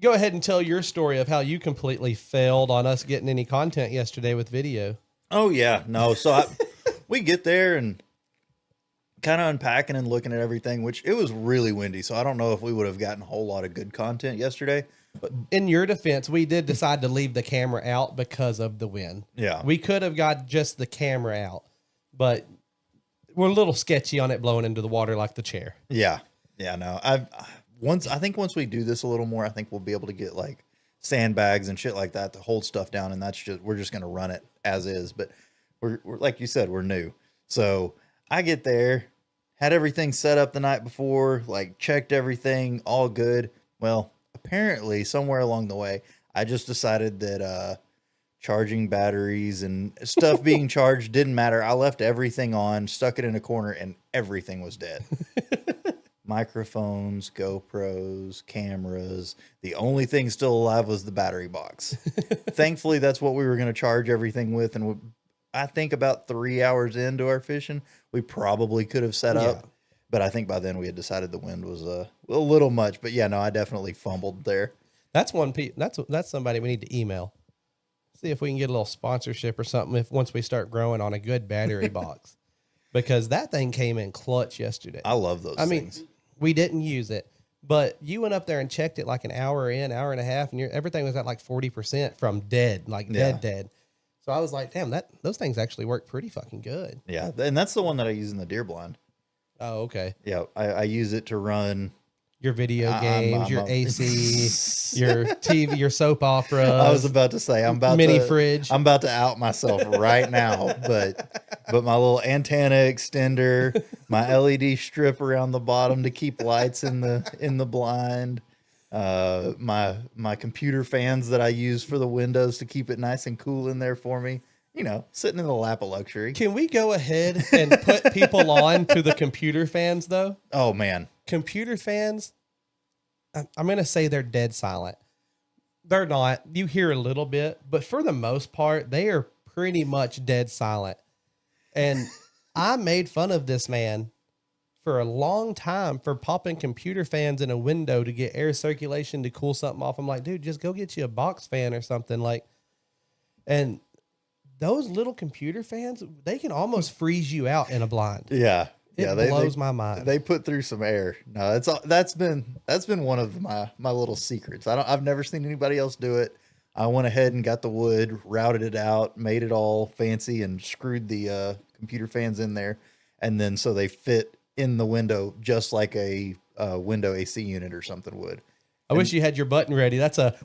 go ahead and tell your story of how you completely failed on us getting any content yesterday with video. Oh yeah, no. So we get there and kind of unpacking and looking at everything, which it was really windy. So I don't know if we would have gotten a whole lot of good content yesterday. But in your defense, we did decide to leave the camera out because of the wind. Yeah. We could have got just the camera out, but we're a little sketchy on it blowing into the water like the chair. Yeah. Yeah, no. I think once we do this a little more, I think we'll be able to get like sandbags and shit like that to hold stuff down, and we're just going to run it as is. But we're like you said, we're new. So I get there, had everything set up the night before, like checked everything, all good. Well, apparently somewhere along the way, I just decided that charging batteries and stuff being charged didn't matter. I left everything on, stuck it in a corner, and everything was dead. Microphones, GoPros, cameras. The only thing still alive was the battery box. Thankfully, that's what we were going to charge everything with, and I think about 3 hours into our fishing, we probably could have set up. But I think by then we had decided the wind was a little much. But yeah, no, I definitely fumbled there. That's that's somebody we need to email. See if we can get a little sponsorship or something once we start growing on a good battery box. because that thing came in clutch yesterday. I love those things. We didn't use it, but you went up there and checked it like an hour hour and a half, and everything was at like 40% from dead, like dead. So I was like, damn, those things actually work pretty fucking good. Yeah, and that's the one that I use in the deer blind. Oh, okay. Yeah, I use it to run your video games, your AC, your TV, your soap opera. I was about to say fridge. I'm about to out myself right now, but my little antenna extender, my LED strip around the bottom to keep lights in the blind, my computer fans that I use for the windows to keep it nice and cool in there for me. You know, sitting in the lap of luxury. Can we go ahead and put people on to the computer fans, though? Oh, man. Computer fans, I'm going to say they're dead silent. They're not. You hear a little bit, but for the most part, they are pretty much dead silent. And I made fun of this man for a long time for popping computer fans in a window to get air circulation to cool something off. I'm like, dude, just go get you a box fan or something. And those little computer fans, they can almost freeze you out in a blind. Yeah. It blows my mind. They put through some air. No, that's been one of my little secrets. I've never seen anybody else do it. I went ahead and got the wood, routed it out, made it all fancy, and screwed the computer fans in there, and then so they fit in the window just like a window AC unit or something would. I wish you had your button ready. That's a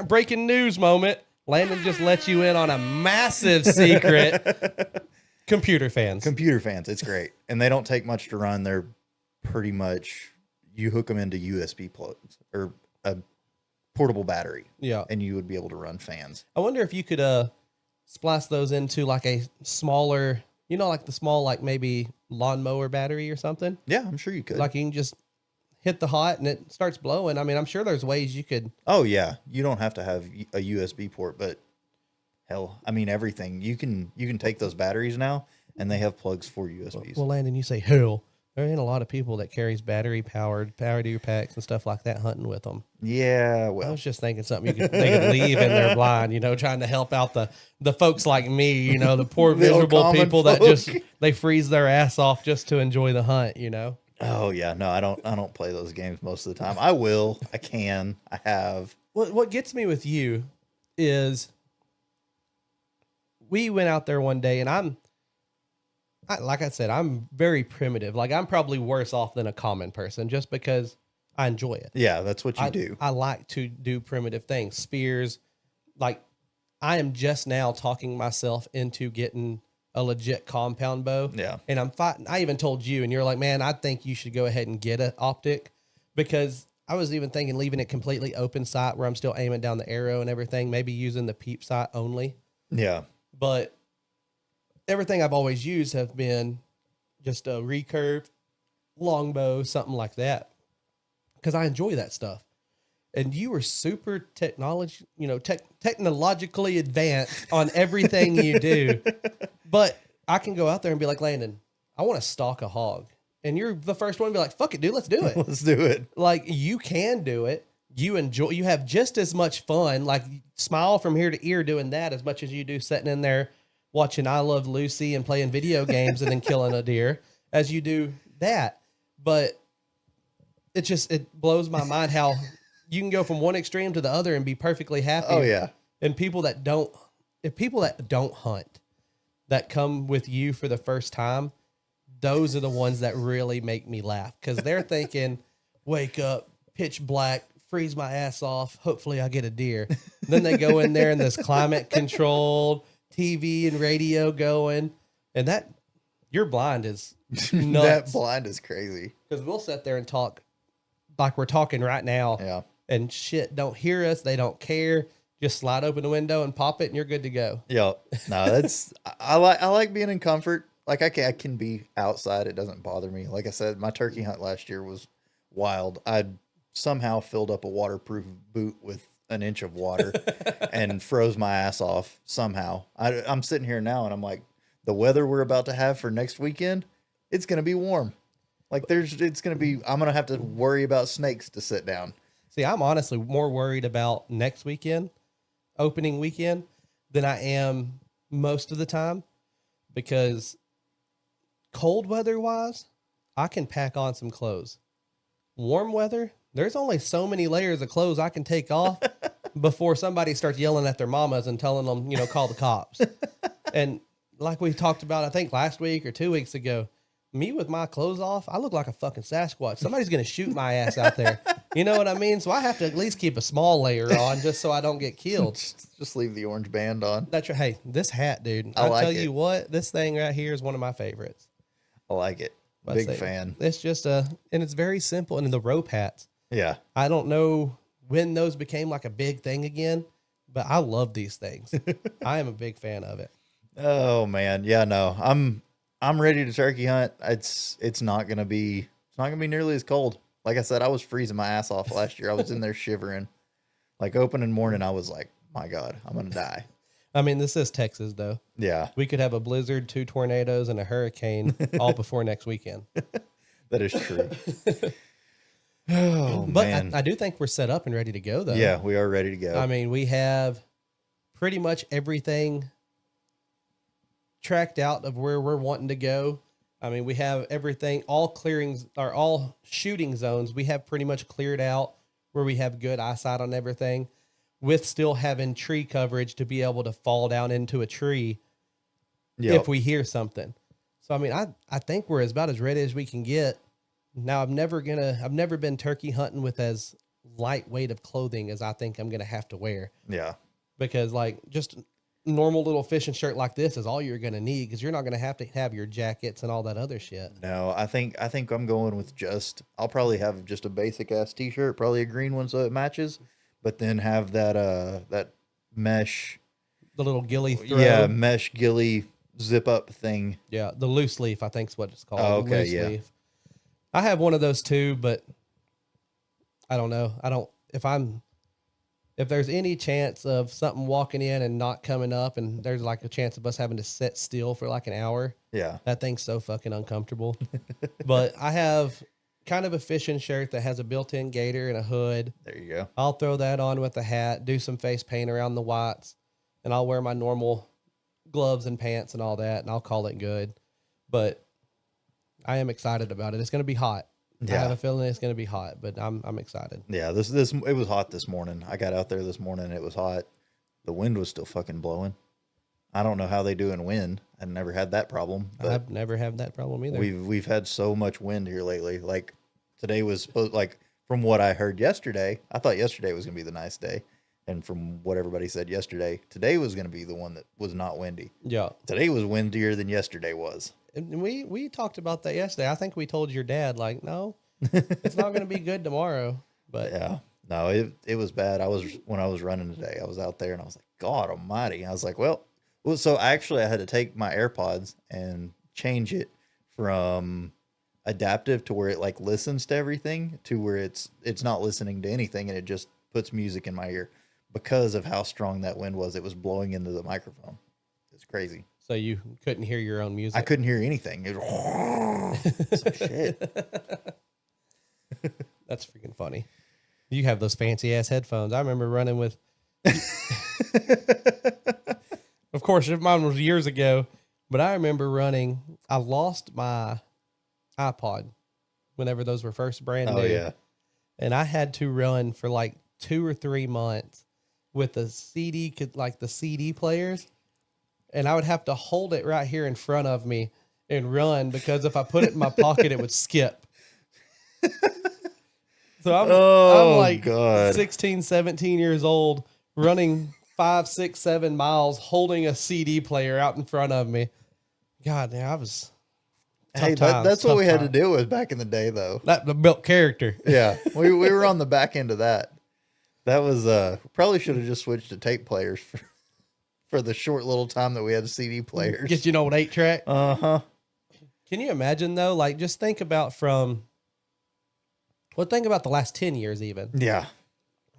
breaking news moment. Landon just let you in on a massive secret. Computer fans. It's great. And they don't take much to run. They're pretty much, you hook them into USB plugs or a portable battery. Yeah. And you would be able to run fans. I wonder if you could splice those into like a smaller, like the small, like maybe lawnmower battery or something. Yeah, I'm sure you could. Like you can just hit the hot and it starts blowing. I mean, I'm sure there's ways you could. Oh, yeah. You don't have to have a USB port, but hell, I mean, everything. You can take those batteries now, and they have plugs for USBs. Well, Landon, you say hell. There ain't a lot of people that carries battery-powered power deer packs and stuff like that hunting with them. Yeah, I well, was just thinking something they could leave in their blind, trying to help out the folks like me, the poor miserable people that just they freeze their ass off just to enjoy the hunt, Oh yeah, no, I don't play those games most of the time. I will, I can, I have. What gets me with you is we went out there one day, and like I said, I'm very primitive. Like I'm probably worse off than a common person just because I enjoy it. Yeah, that's what you do. I like to do primitive things, spears. Like I am just now talking myself into getting a legit compound bow. Yeah. And I'm fighting. I even told you, and you're like, man, I think you should go ahead and get an optic, because I was even thinking leaving it completely open sight where I'm still aiming down the arrow and everything, maybe using the peep sight only. Yeah. But everything I've always used have been just a recurve, longbow, something like that, because I enjoy that stuff. And you were super technologically advanced on everything you do. But I can go out there and be like, Landon, I want to stalk a hog. And you're the first one to be like, fuck it, dude, let's do it. Let's do it. Like, you can do it. You have just as much fun, like smile from ear to ear doing that as much as you do sitting in there watching I Love Lucy and playing video games and then killing a deer as you do that. But it blows my mind how you can go from one extreme to the other and be perfectly happy. Oh yeah. And people that don't hunt, that come with you for the first time, those are the ones that really make me laugh, because they're thinking, wake up, pitch black, freeze my ass off, hopefully I get a deer. Then they go in there in this climate controlled TV and radio going, and your blind is nuts. That blind is crazy. Because we'll sit there and talk like we're talking right now. Yeah. And shit don't hear us. They don't care. Just slide open the window and pop it, and you're good to go. Yeah. No, that's I like being in comfort. Like I can be outside. It doesn't bother me. Like I said, my turkey hunt last year was wild. I somehow filled up a waterproof boot with an inch of water and froze my ass off somehow. I'm sitting here now and I'm like, the weather we're about to have for next weekend, it's going to be warm. Like I'm going to have to worry about snakes to sit down. See, I'm honestly more worried about next weekend, opening weekend, than I am most of the time, because cold weather wise, I can pack on some clothes. Warm weather, there's only so many layers of clothes I can take off before somebody starts yelling at their mamas and telling them, you know, call the cops. And like we talked about, I think last week or 2 weeks ago, me with my clothes off, I look like a fucking Sasquatch. Somebody's going to shoot my ass out there. You know what I mean? So I have to at least keep a small layer on just so I don't get killed. Just leave the orange band on. That's right. Hey, this hat, dude. I like tell it. you what, this thing right here is one of my favorites. I like it. Big fan. It's just and it's very simple. And the rope hats. Yeah. I don't know when those became like a big thing again, but I love these things. I am a big fan of it. Oh man. Yeah, no. I'm ready to turkey hunt. It's not gonna be nearly as cold. Like I said, I was freezing my ass off last year. I was in there shivering. Like opening morning, I was like, my God, I'm gonna die. I mean, this is Texas though. Yeah. We could have a blizzard, 2 tornadoes, and a hurricane all before next weekend. That is true. Oh But man. I do think we're set up and ready to go though. Yeah, we are ready to go. I mean, we have pretty much everything tracked out of where we're wanting to go. I mean, we have everything, all clearings or all shooting zones. We have pretty much cleared out where we have good eyesight on everything, with still having tree coverage to be able to fall down into a tree if we hear something. So, I mean, I think we're about as ready as we can get. Now, I've never been turkey hunting with as lightweight of clothing as I think I'm going to have to wear. Yeah. Because like just normal little fishing shirt like this is all you're going to need, because you're not going to have your jackets and all that other shit. No, I think I'm going with I'll probably have just a basic ass t-shirt, probably a green one so it matches, but then have that mesh, The little ghillie throw. yeah, mesh ghillie zip up thing. Yeah, the loose leaf, I think is what it's called. Oh, okay, loose yeah. leaf. I have one of those too, but I don't know. If there's any chance of something walking in and not coming up, and there's like a chance of us having to sit still for like an hour, Yeah. that thing's so fucking uncomfortable. But I have kind of a fishing shirt that has a built-in gator and a hood. There you go. I'll throw that on with a hat, do some face paint around the whites, and I'll wear my normal gloves and pants and all that, and I'll call it good. But I am excited about it. It's going to be hot. Yeah. I have a feeling it's going to be hot, but I'm excited. Yeah, it was hot this morning. I got out there this morning, it was hot. The wind was still fucking blowing. I don't know how they do in wind. I've never had that problem. But I've never had that problem either. we've had so much wind here lately. Like today was supposed, like from what I heard yesterday, I thought yesterday was gonna be the nice day. And from what everybody said yesterday, today was gonna be the one that was not windy. Yeah. Today was windier than yesterday was. And we talked about that yesterday. I think we told your dad, like, no, it's not going to be good tomorrow. But Yeah. No, it was bad. When I was running today, I was out there and I was like, God almighty. I was like, well, so actually I had to take my AirPods and change it from adaptive to where it like listens to everything to where it's not listening to anything and it just puts music in my ear because of how strong that wind was. It was blowing into the microphone. It's crazy. so you couldn't hear your own music. I couldn't hear anything. It was so shit. That's freaking funny. You have those fancy ass headphones. I remember running with. Of course, mine was years ago, but I remember running. I lost my iPod whenever those were first brand new. Oh yeah. And I had to run for like 2 or 3 months with the CD, like the CD players. And I would have to hold it right here in front of me and run, because if I put it in my pocket, it would skip. So I'm like God. 16, 17 years old, running 5, 6, 7 miles, holding a CD player out in front of me. God, man, I was. Hey, times, that's what we had to times. deal with back in the day, though. That built character. Yeah, we were on the back end of that. That was probably should have just switched to tape players for the short little time that we had CD players. Get you an old 8-track. Uh-huh. Can you imagine though? Like, just think about think about the last 10 years, even Yeah.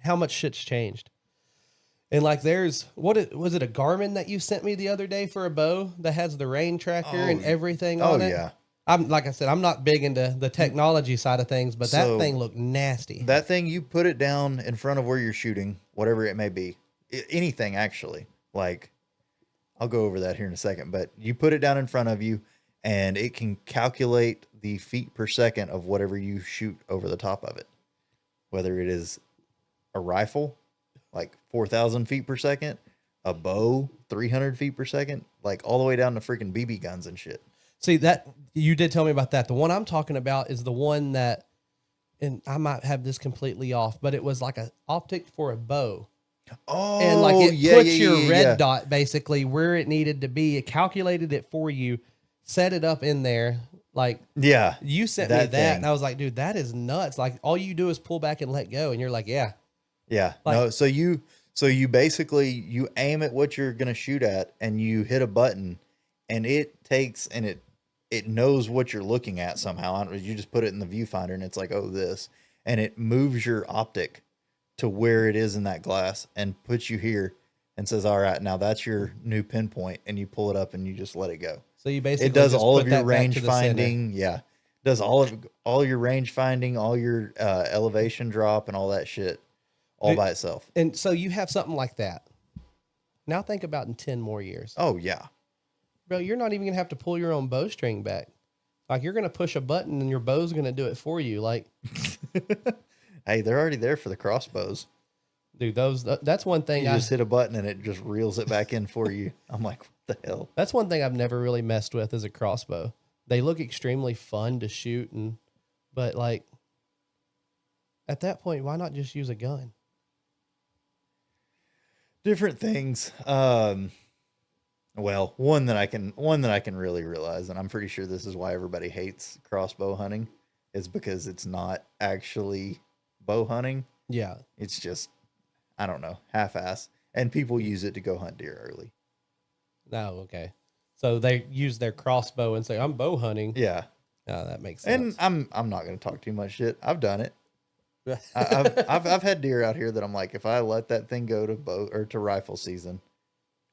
how much shit's changed. And like, was it a Garmin that you sent me the other day for a bow that has the rain tracker and everything on it? Oh yeah. Like I said, I'm not big into the technology side of things, but that thing looked nasty. That thing, you put it down in front of where you're shooting, whatever it may be. Anything, actually. Like, I'll go over that here in a second, but you put it down in front of you, and it can calculate the feet per second of whatever you shoot over the top of it. Whether it is a rifle, like 4,000 feet per second, a bow, 300 feet per second, like all the way down to freaking BB guns and shit. See, that you did tell me about that. The one I'm talking about is the one that, and I might have this completely off, but it was like an optic for a bow. Oh, And like it yeah, puts yeah, your yeah, red yeah. dot basically where it needed to be. It calculated it for you, set it up in there. Like Yeah. you sent me that that, thing. and I was like, dude, that is nuts. Like all you do is pull back and let go, and you're like, yeah. Yeah. Like- No, so you basically you aim at what you're gonna shoot at and you hit a button and it takes and it knows what you're looking at somehow. I don't know, you just put it in the viewfinder and it's like, oh, this. And it moves your optic to where it is in that glass and puts you here and says, all right, now that's your new pinpoint, and you pull it up and you just let it go. So you basically It does just all put of your that back range to the center. finding. Yeah. Does all your range finding, all your elevation drop and all that shit all Dude, by itself. And so you have something like that. Now think about in 10 more years. Oh yeah. Bro, you're not even going to have to pull your own bowstring back. Like you're going to push a button and your bow's going to do it for you. Like, Hey, they're already there for the crossbows. dude, that's one thing You just hit a button and it just reels it back in for you. I'm like, what the hell? that's one thing I've never really messed with is a crossbow. They look extremely fun to shoot but like at that point, why not just use a gun? Different things. Well, one that I can really realize, and I'm pretty sure this is why everybody hates crossbow hunting, is because it's not actually bow hunting. Yeah. It's just, I don't know, half-ass. And people use it to go hunt deer early. No, okay. So they use their crossbow and say, I'm bow hunting. Yeah. Oh, that makes sense. And I'm not going to talk too much shit. I've done it. I've had deer out here that I'm like, if I let that thing go to bow or to rifle season,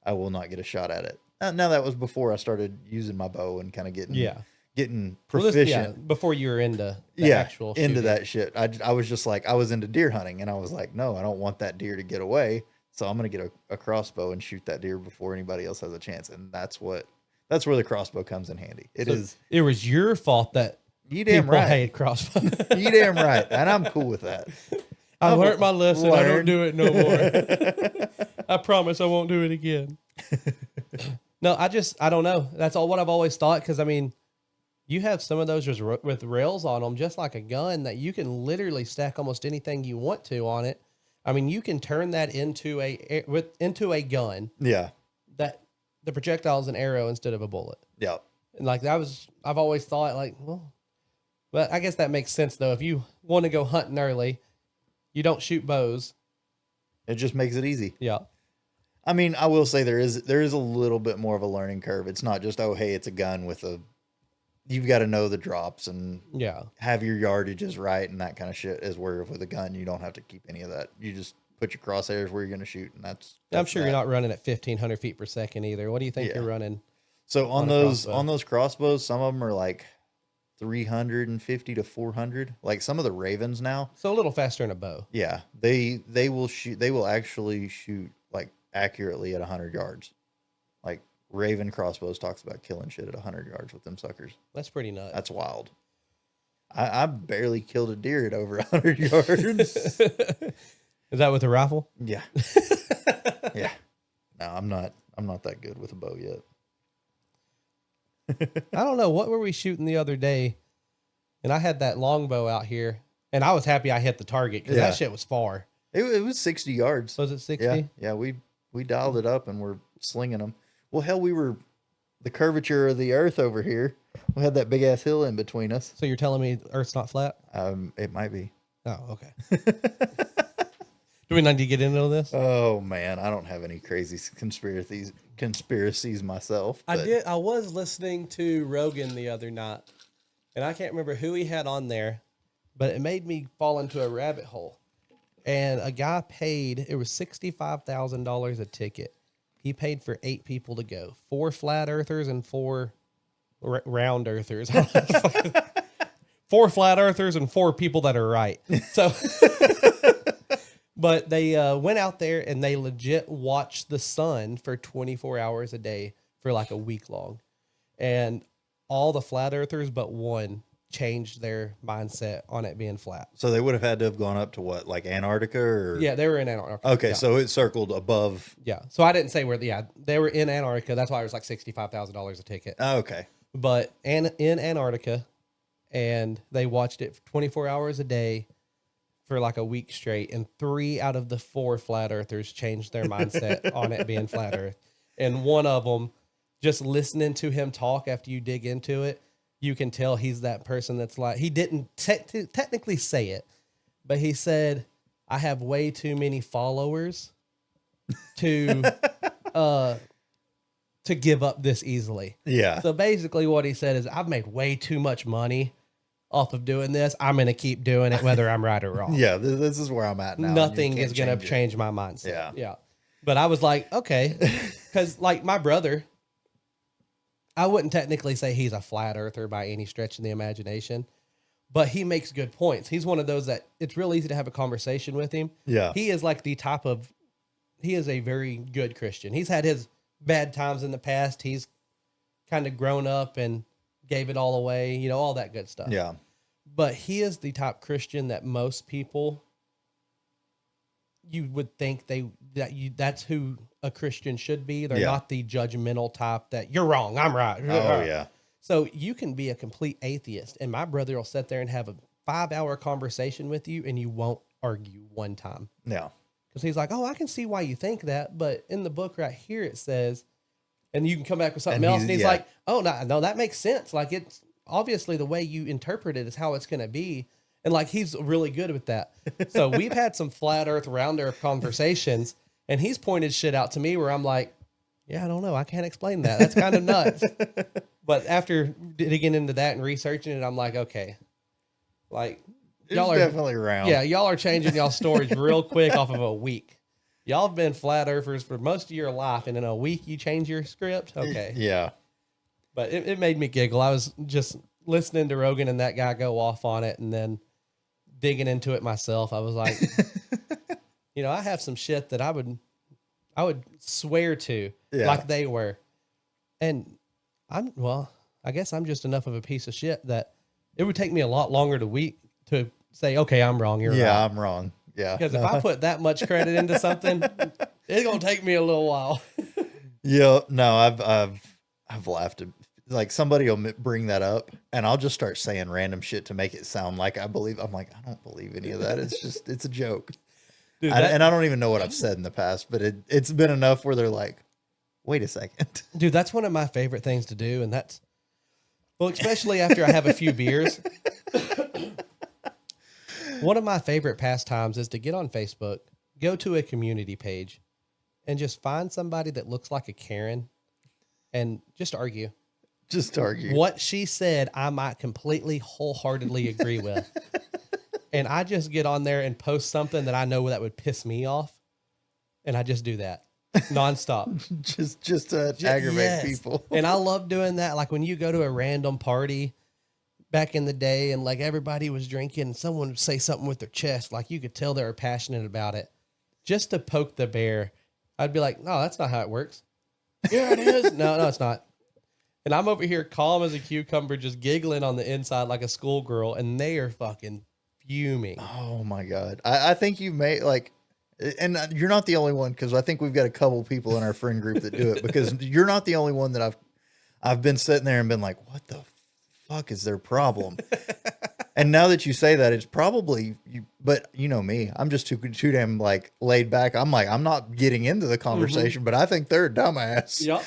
I will not get a shot at it. Now that was before I started using my bow and kind of getting Well, this- proficient. before you were into the actual into shooting. that shit. I was just like, I was into deer hunting, and I was like, no, I don't want that deer to get away. So I'm gonna get a crossbow and shoot that deer before anybody else has a chance. And that's where the crossbow comes in handy. It was your fault that You damn people right. hate crossbow. You damn right. And I'm cool with that. I learned my lesson. I don't learned. do it no more. I promise I won't do it again. No, I don't know. That's all what I've always thought. Cause I mean, you have some of those just with rails on them, just like a gun that you can literally stack almost anything you want to on it. I mean, you can turn that into a gun Yeah. that the projectile is an arrow instead of a bullet. Yeah. And like I've always thought like, well, but I guess that makes sense though. If you want to go hunting early, you don't shoot bows. It just makes it easy. Yeah. I mean, I will say there is a little bit more of a learning curve. It's not just, oh, hey, it's a gun you've got to know the drops and Yeah. have your yardages right and that kind of shit, is where with a gun, you don't have to keep any of that. You just put your crosshairs where you're going to shoot. And that's I'm sure that. you're not running at 1,500 feet per second either. What do you think Yeah. you're running? So on a those crossbow. crossbows, some of them are like 350 to 400. Like some of the Ravens now. So a little faster than a bow. Yeah. They will shoot. They will actually shoot like accurately at 100 yards. Like Raven crossbows talks about killing shit at 100 yards with them suckers. That's pretty nuts. That's wild. I barely killed a deer at over 100 yards. Is that with a rifle? Yeah. Yeah. No, I'm not that good with a bow yet. I don't know. What were we shooting the other day? And I had that longbow out here, and I was happy I hit the target because Yeah. that shit was far. It was 60 yards. Was it 60? Yeah. Yeah. We dialed it up and we're slinging them. Well, hell, the curvature of the earth over here. We had that big ass hill in between us. So you're telling me Earth's not flat? It might be. Oh, okay. Do we need to get into this? Oh man, I don't have any crazy conspiracies myself. I but- did. I was listening to Rogan the other night, and I can't remember who he had on there, but it made me fall into a rabbit hole. And a guy paid, it was $65,000 a ticket. He paid for 8 people to go, 4 flat earthers and 4 round earthers. 4 flat earthers and 4 people that are right. So, but they went out there and they legit watched the sun for 24 hours a day for like a week long. And all the flat earthers but one changed their mindset on it being flat. So they would have had to have gone up to what, like Antarctica or? Yeah, they were in Antarctica. Okay, yeah. so it circled above. Yeah. So I didn't say where. Yeah, they were in Antarctica. That's why it was like $65,000 a ticket. Oh, okay. But in Antarctica, and they watched it 24 hours a day for like a week straight, and 3 out of the 4 flat earthers changed their mindset on it being flat earth. And one of them, just listening to him talk after you dig into it, you can tell he's that person that's like, he didn't technically say it, but he said, I have way too many followers to give up this easily. Yeah. So basically what he said is, I've made way too much money off of doing this. I'm going to keep doing it whether I'm right or wrong. Yeah, this is where I'm at now. Nothing is going to change my mindset. Yeah. Yeah. But I was like, okay. Because like my brother, I wouldn't technically say he's a flat earther by any stretch of the imagination, but he makes good points. He's one of those that it's real easy to have a conversation with him. Yeah. He is like he is a very good Christian. He's had his bad times in the past. He's kind of grown up and gave it all away, you know, all that good stuff. Yeah. But he is the type Christian that most people, you would think that's who a Christian should be. They're not the judgmental type that you're wrong, I'm right. Oh, yeah. So you can be a complete atheist, and my brother will sit there and have a 5-hour conversation with you, and you won't argue one time. Yeah. Because he's like, oh, I can see why you think that, but in the book right here it says, and you can come back with something else, and he's like, oh, no, that makes sense. Like, it's obviously the way you interpret it is how it's going to be. And like, he's really good with that. So we've had some flat earth, round earth conversations, and he's pointed shit out to me where I'm like, yeah, I don't know. I can't explain that. That's kind of nuts. But after digging into that and researching it, I'm like, okay, like Y'all are definitely around. Yeah, y'all are changing y'all stories real quick off of a week. Y'all have been flat earthers for most of your life, and in a week you change your script? Okay. Yeah. But it made me giggle. I was just listening to Rogan and that guy go off on it, and then digging into it myself. I was like, you know, I have some shit that I would swear to like they were. And I guess I'm just enough of a piece of shit that it would take me a lot longer to say, okay, I'm wrong. You're right. Yeah, I'm wrong. Yeah. Because if I put that much credit into something, it's going to take me a little while. Yeah. No, I've laughed at, like, somebody will bring that up and I'll just start saying random shit to make it sound like I believe. I'm like, I don't believe any of that. It's a joke. Dude, and I don't even know what I've said in the past, but it's been enough where they're like, wait a second. Dude, that's one of my favorite things to do. And especially after I have a few beers. One of my favorite pastimes is to get on Facebook, go to a community page, and just find somebody that looks like a Karen and just argue. Just argue. What she said, I might completely, wholeheartedly agree with. And I just get on there and post something that I know that would piss me off. And I just do that nonstop. just to aggravate people. And I love doing that. Like when you go to a random party back in the day and like everybody was drinking and someone would say something with their chest, like you could tell they were passionate about it, just to poke the bear. I'd be like, no, that's not how it works. Yeah, it is. No, it's not. And I'm over here calm as a cucumber, just giggling on the inside like a schoolgirl, and they are fucking fuming. Oh my God. I think you may like, and you're not the only one, because I think we've got a couple people in our friend group that do it, because you're not the only one that I've been sitting there and been like, what the fuck is their problem? And now that you say that, it's probably you, but you know me, I'm just too damn like laid back. I'm like, I'm not getting into the conversation, but I think they're a dumbass. Yep.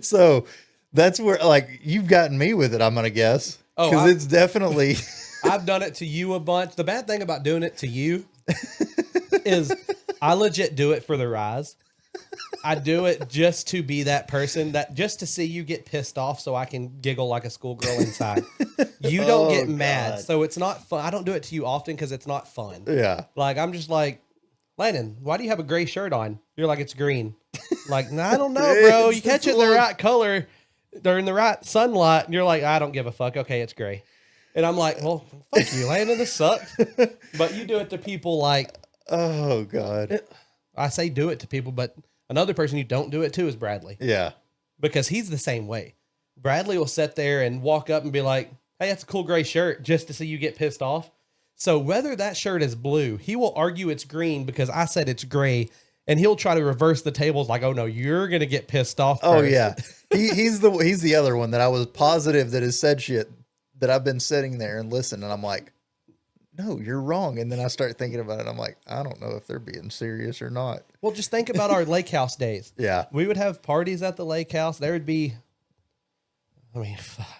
So that's where like you've gotten me with it, I'm gonna guess. Because it's definitely I've done it to you a bunch. The bad thing about doing it to you is I legit do it for the rise. I do it just to be that person, that just to see you get pissed off so I can giggle like a schoolgirl inside. You don't get mad. So it's not fun. I don't do it to you often because it's not fun. Yeah. Like I'm just like, Landon, why do you have a gray shirt on? You're like, it's green. Like, no, I don't know, bro. You catch it in the right color during the right sunlight. And you're like, I don't give a fuck. Okay, it's gray. And I'm like, well, fuck you, Landon. This sucks. But you do it to people like, oh God. I say do it to people, but another person you don't do it to is Bradley. Yeah. Because he's the same way. Bradley will sit there and walk up and be like, hey, that's a cool gray shirt, just to see you get pissed off. So whether that shirt is blue, he will argue it's green because I said it's gray, and he'll try to reverse the tables like, oh no, you're going to get pissed off first. Oh yeah. He's the other one that I was positive that has said shit that I've been sitting there and listening, and I'm like, no, you're wrong. And then I start thinking about it. I'm like, I don't know if they're being serious or not. Well, just think about our lake house days. Yeah. We would have parties at the lake house. There would be,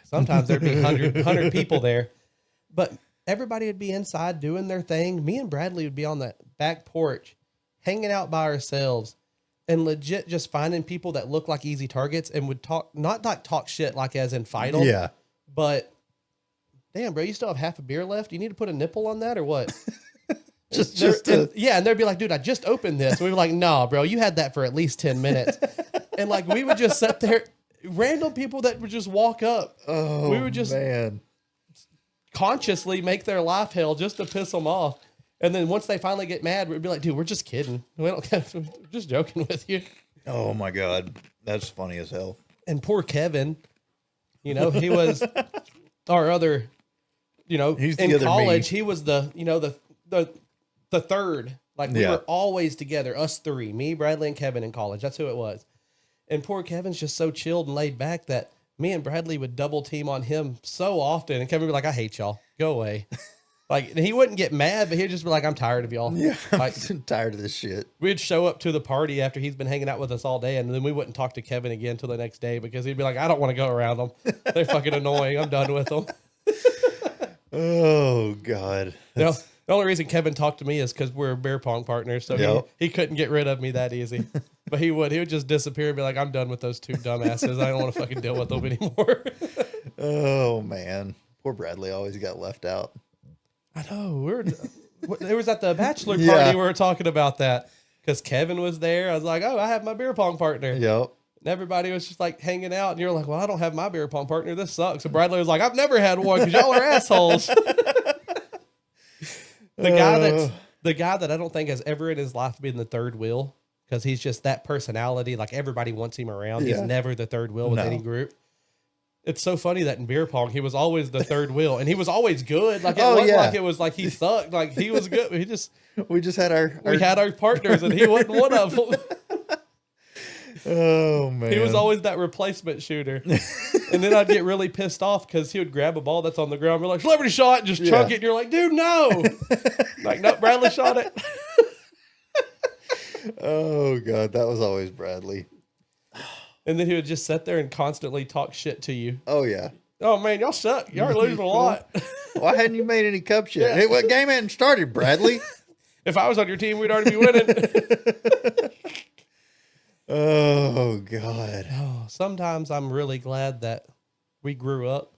sometimes there'd be 100 people there, but everybody would be inside doing their thing. Me and Bradley would be on the back porch, hanging out by ourselves, and legit just finding people that look like easy targets and would talk, not like talk shit like as in fight them. Yeah. But damn, bro, you still have half a beer left? You need to put a nipple on that or what? And they'd be like, dude, I just opened this. We were like, nah, bro, you had that for at least 10 minutes. And like, we would just sit there, random people that would just walk up. Oh, we would just consciously make their life hell just to piss them off. And then once they finally get mad, we'd be like, dude, we're just kidding. We're just joking with you. Oh my God. That's funny as hell. And poor Kevin, he was our other, He's the in other college, me. he was the third. Like we were always together, us three, me, Bradley, and Kevin in college. That's who it was. And poor Kevin's just so chilled and laid back that me and Bradley would double team on him so often. And Kevin would be like, I hate y'all. Go away. Like, and he wouldn't get mad, but he'd just be like, I'm tired of y'all. Yeah, like, I'm tired of this shit. We'd show up to the party after he's been hanging out with us all day, and then we wouldn't talk to Kevin again until the next day because he'd be like, I don't want to go around them. They're fucking annoying. I'm done with them. Oh, God. The only reason Kevin talked to me is because we're beer pong partners, so he couldn't get rid of me that easy. But he would just disappear and be like, I'm done with those two dumbasses. I don't want to fucking deal with them anymore. Oh, man. Poor Bradley always got left out. I know. It was at the bachelor party we were talking about that because Kevin was there. I was like, oh, I have my beer pong partner. Yep. And everybody was just like hanging out. And you're like, well, I don't have my beer pong partner. This sucks. And Bradley was like, I've never had one because y'all are assholes. The guy that I don't think has ever in his life been the third wheel because he's just that personality. Like everybody wants him around. Yeah. He's never the third wheel with any group. It's so funny that in beer pong, he was always the third wheel and he was always good. Like it wasn't like it was like he sucked. Like he was good. We had our partners and he wasn't one of them. Oh, man. He was always that replacement shooter. And then I'd get really pissed off because he would grab a ball that's on the ground. We're like, celebrity shot, and just chunk it. And you're like, dude, no. Like, no, Bradley shot it. Oh, God. That was always Bradley. And then he would just sit there and constantly talk shit to you. Oh, yeah. Oh, man, y'all suck. Y'all are losing a lot. Why hadn't you made any cups yet? Hey, what game hadn't started, Bradley? If I was on your team, we'd already be winning. Oh, God. Oh, sometimes I'm really glad that we grew up.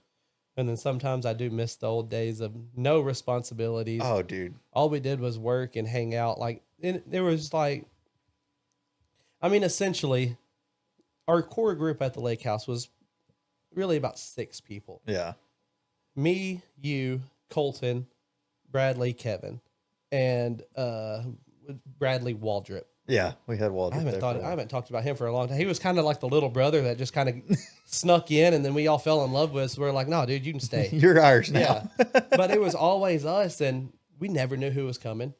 And then sometimes I do miss the old days of no responsibilities. Oh, dude. All we did was work and hang out. Like, there was like, essentially, our core group at the lake house was really about 6 people. Yeah. Me, you, Colton, Bradley, Kevin, and Bradley Waldrop. Yeah, we had Waldrop. I haven't talked about him for a long time. He was kind of like the little brother that just kind of snuck in, and then we all fell in love with. So we're like, no, dude, you can stay. You're ours now. Yeah, but it was always us, and we never knew who was coming.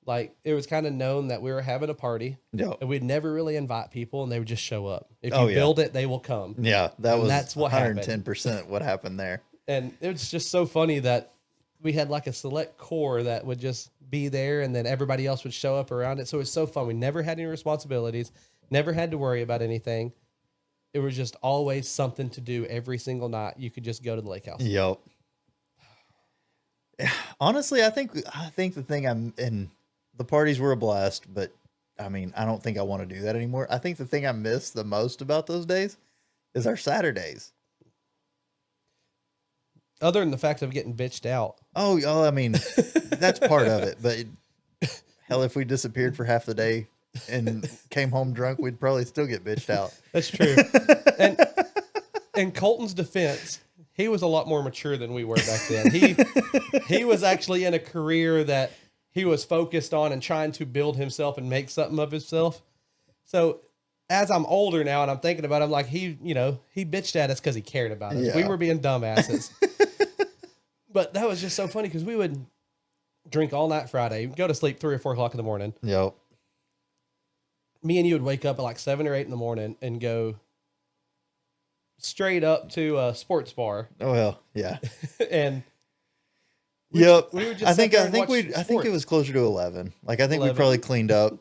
Like, it was kind of known that we were having a party, and we'd never really invite people, and they would just show up. If you build it, they will come. Yeah, that's what 110% what happened there. And it was just so funny that we had like a select core that would just be there, and then everybody else would show up around it. So it was so fun. We never had any responsibilities, never had to worry about anything. It was just always something to do every single night. You could just go to the lake house. Yep. Honestly, I think the thing and the parties were a blast, but I don't think I want to do that anymore. I think the thing I miss the most about those days is our Saturdays. Other than the fact of getting bitched out. Oh, that's part of it. But hell, if we disappeared for half the day and came home drunk, we'd probably still get bitched out. That's true. And in Colton's defense, he was a lot more mature than we were back then. He was actually in a career that he was focused on and trying to build himself and make something of himself. So as I'm older now and I'm thinking about it, I'm like, he bitched at us because he cared about us. Yeah. We were being dumbasses. But that was just so funny because we would drink all night Friday, go to sleep 3 or 4 o'clock in the morning. Yep. Me and you would wake up at like 7 or 8 in the morning and go straight up to a sports bar. Oh, well, yeah. And we would just I think it was closer to 11. Like, I think 11. we probably cleaned up,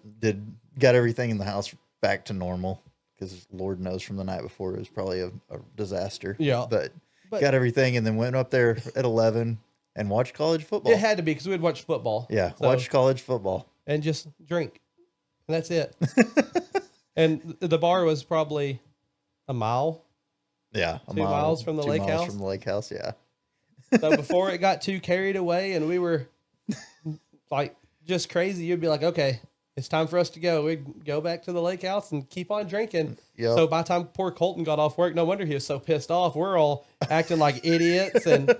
got everything in the house back to normal, because Lord knows from the night before it was probably a disaster. Yeah. But got everything and then went up there at 11 and watched college football. It had to be because we'd watch football. Yeah, watched college football. And just drink. And that's it. And the bar was probably a mile. Yeah, 2 miles from the lake house. From the lake house, yeah. So before it got too carried away and we were like just crazy, you'd be like, okay, it's time for us to go. We'd go back to the lake house and keep on drinking. Yep. So by the time poor Colton got off work, no wonder he was so pissed off. We're all acting like idiots and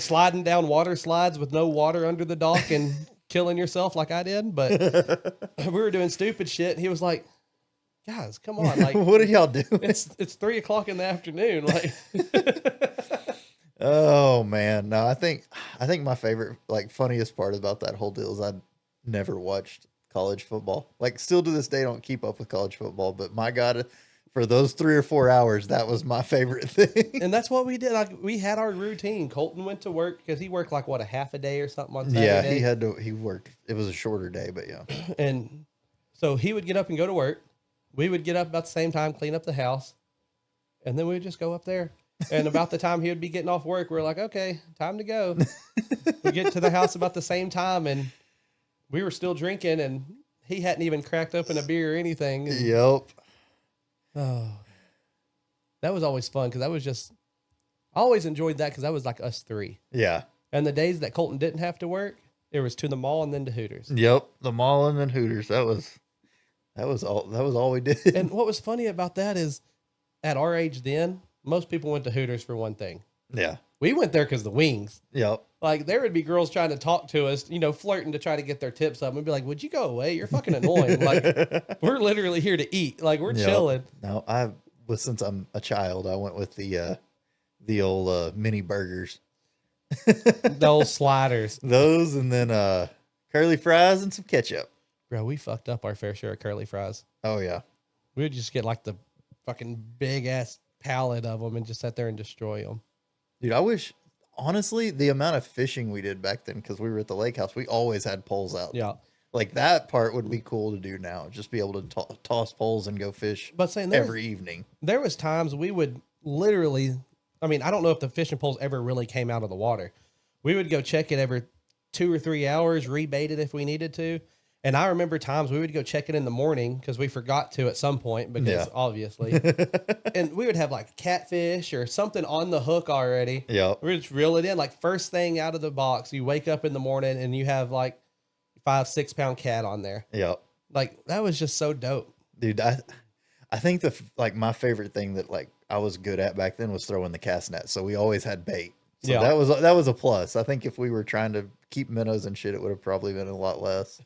sliding down water slides with no water under the dock and killing yourself like I did. But we were doing stupid shit. And he was like, guys, come on. Like, what are y'all doing? It's 3 o'clock in the afternoon. Like, oh man. No, I think my favorite, like, funniest part about that whole deal is I never watched college football. Like, still to this day, don't keep up with college football, but my God, for those 3 or 4 hours, that was my favorite thing. And that's what we did. Like, we had our routine. Colton went to work because he worked like, what, a half a day or something on Saturday? Yeah, he worked. It was a shorter day, but yeah. And so he would get up and go to work. We would get up about the same time, clean up the house, and then we would just go up there. And about the time he would be getting off work, we're like, okay, time to go. We get to the house about the same time, and we were still drinking, and he hadn't even cracked open a beer or anything. And, Yep. oh, that was always fun because I always enjoyed that because that was like us three. Yeah. And the days that Colton didn't have to work, it was to the mall and then to Hooters. Yep. The mall and then Hooters. That was all we did. And what was funny about that is at our age then, most people went to Hooters for one thing. Yeah. We went there because the wings. Yep. Like, there would be girls trying to talk to us, flirting to try to get their tips up. We'd be like, would you go away? You're fucking annoying. Like, we're literally here to eat. Like, we're chilling. No, since I'm a child, I went with the old mini burgers. Those sliders. Those, and then curly fries and some ketchup. Bro, we fucked up our fair share of curly fries. Oh, yeah. We would just get like the fucking big ass pallet of them and just sit there and destroy them. Dude, I wish, honestly, the amount of fishing we did back then, because we were at the lake house, we always had poles out. Yeah. Like, that part would be cool to do now. Just be able to toss poles and go fish every evening. There was times we would literally, I don't know if the fishing poles ever really came out of the water. We would go check it every 2 or 3 hours, rebait it if we needed to. And I remember times we would go check it in the morning because we forgot to at some point, because obviously, and we would have like catfish or something on the hook already. Yeah. We would just reel it in. Like, first thing out of the box, you wake up in the morning and you have like 5-6 pound cat on there. Yeah. Like, that was just so dope. Dude, I think my favorite thing that like I was good at back then was throwing the cast net. So we always had bait. So that was a plus. I think if we were trying to keep minnows and shit, it would have probably been a lot less.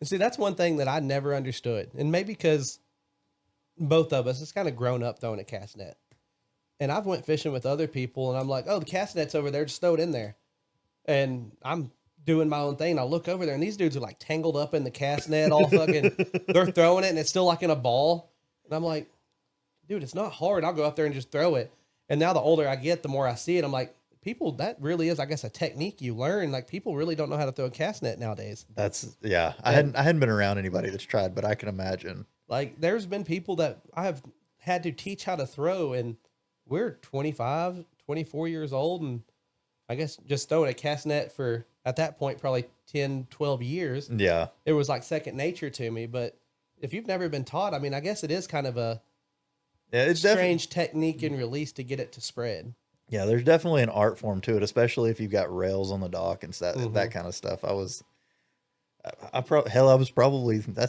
And see, that's one thing that I never understood. And maybe because both of us, it's kind of grown up throwing a cast net. And I've went fishing with other people and I'm like, oh, the cast net's over there, just throw it in there. And I'm doing my own thing. I look over there and these dudes are like tangled up in the cast net, all fucking, they're throwing it and it's still like in a ball. And I'm like, dude, it's not hard. I'll go up there and just throw it. And now the older I get, the more I see it, I'm like, people, that really is, I guess, a technique you learn. Like, people really don't know how to throw a cast net nowadays. I hadn't been around anybody that's tried, but I can imagine. Like, there's been people that I have had to teach how to throw, and we're 25, 24 years old, and I guess just throwing a cast net for, at that point, probably 10, 12 years. Yeah. It was like second nature to me. But if you've never been taught, I guess it is kind of a it's strange technique and release to get it to spread. Yeah, there's definitely an art form to it, especially if you've got rails on the dock and that kind of stuff. That's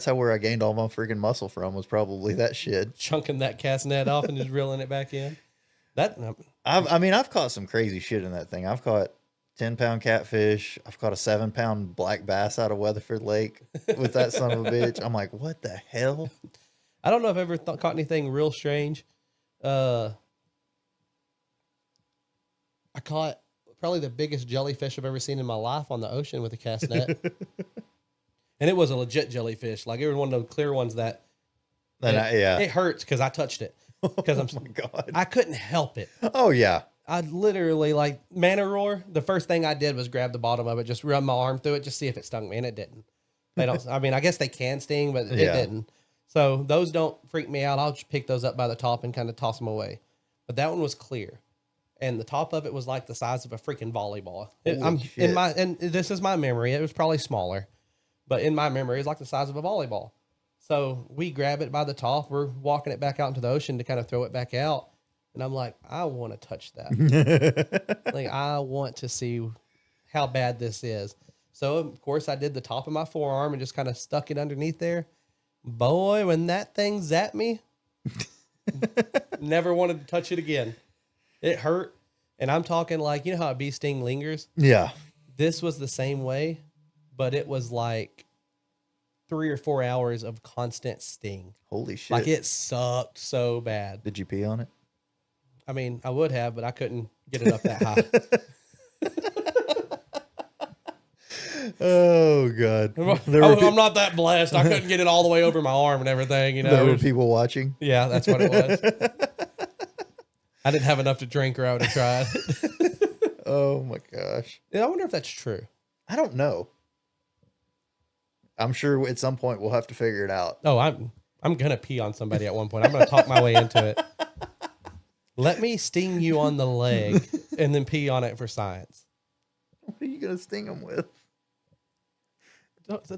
where I gained all my freaking muscle from, was probably that shit. Chunking that cast net off and just reeling it back in. I've caught some crazy shit in that thing. I've caught 10-pound catfish. I've caught a 7-pound black bass out of Weatherford Lake with that son of a bitch. I'm like, what the hell? I don't know if I've ever caught anything real strange. I caught probably the biggest jellyfish I've ever seen in my life on the ocean with a cast net. And it was a legit jellyfish. Like, it was one of those clear ones that it hurts because I touched it. Because Oh my God. I couldn't help it. Oh yeah. I literally, like, mana roar, the first thing I did was grab the bottom of it, just run my arm through it, just see if it stung me, and it didn't. They don't. I mean, I guess they can sting, but it didn't. So those don't freak me out. I'll just pick those up by the top and kind of toss them away. But that one was clear, and the top of it was like the size of a freaking volleyball. And this is my memory. It was probably smaller, but in my memory, it was like the size of a volleyball. So we grab it by the top. We're walking it back out into the ocean to kind of throw it back out. And I'm like, I want to touch that. Like, I want to see how bad this is. So, of course, I did the top of my forearm and just kind of stuck it underneath there. Boy, when that thing zapped me, never wanted to touch it again. It hurt. And I'm talking like, you know how a bee sting lingers? Yeah. This was the same way, but it was like 3 or 4 hours of constant sting. Holy shit. Like, it sucked so bad. Did you pee on it? I mean, I would have, but I couldn't get it up that high. Oh God. I'm not that blessed. I couldn't get it all the way over my arm and everything, you know. There were people watching. Yeah, that's what it was. I didn't have enough to drink or I would have tried. Oh my gosh. And I wonder if that's true. I don't know. I'm sure at some point we'll have to figure it out. Oh, I'm gonna pee on somebody at one point. I'm gonna talk my way into it. Let me sting you on the leg and then pee on it for science. What are you gonna sting them with?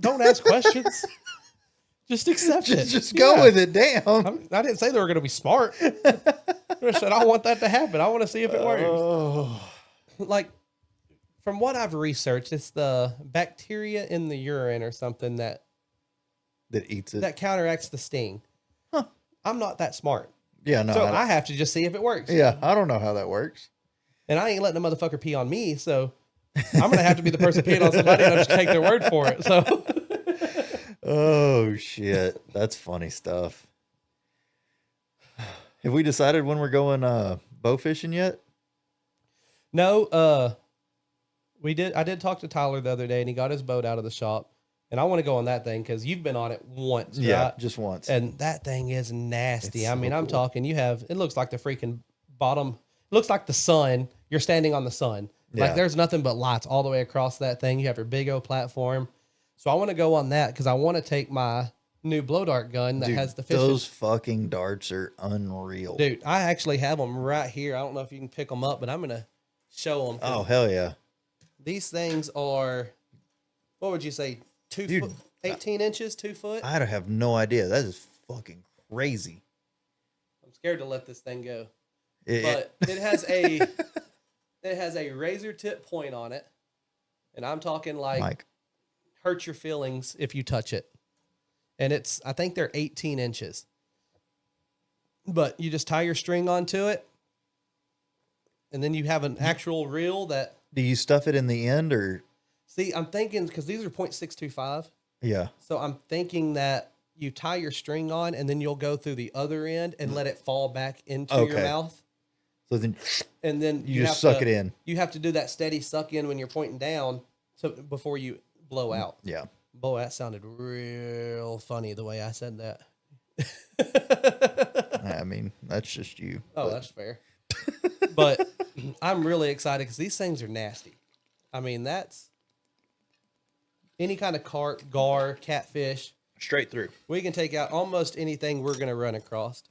Don't ask questions. Just accept it. Just go with it. Damn. I didn't say they were going to be smart. I said I want that to happen. I want to see if it works. Oh. Like, from what I've researched, it's the bacteria in the urine or something that eats it. that counteracts the sting. Huh. I'm not that smart. Yeah, no. So I have to just see if it works. Yeah, I don't know how that works. And I ain't letting the motherfucker pee on me, so I'm going to have to be the person peeing on somebody and I'll just take their word for it. So, oh, shit. That's funny stuff. Have we decided when we're going bow fishing yet? no, we did. I did talk to Tyler the other day and he got his boat out of the shop. And I want to go on that thing because you've been on it once, Yeah, right? just once. And that thing is nasty. It's I mean, so I'm cool. talking, it looks like the freaking bottom, it looks like the sun. You're standing on the sun. Like, Yeah. there's nothing but lights all the way across that thing. You have your big old platform. So I want to go on that because I want to take my new blow dart gun that Dude, has the fish. those fucking darts are unreal. Dude, I actually have them right here. I don't know if you can pick them up, but I'm going to show them. Oh, hell yeah. These things are, what would you say, 2 Dude, foot, 18 inches, 2 foot? I have no idea. That is fucking crazy. I'm scared to let this thing go. It- But it has a it has a razor tip point on it. And I'm talking like Mike. hurt your feelings if you touch it. And I think they're 18 inches. But you just tie your string onto it. And then you have an actual reel that, Do you stuff it in the end or? see, I'm thinking, because these are 0.625. Yeah. So I'm thinking that you tie your string on and then you'll go through the other end and let it fall back into your Okay. mouth. So then And then you just suck it in. You have to do that steady suck in when you're pointing down before you blow out. Yeah. Boy, that sounded real funny the way I said that. I mean, that's just you. Oh, but- that's fair. But I'm really excited because these things are nasty. I mean, that's any kind of carp, gar, catfish. straight through. We can take out almost anything we're going to run across.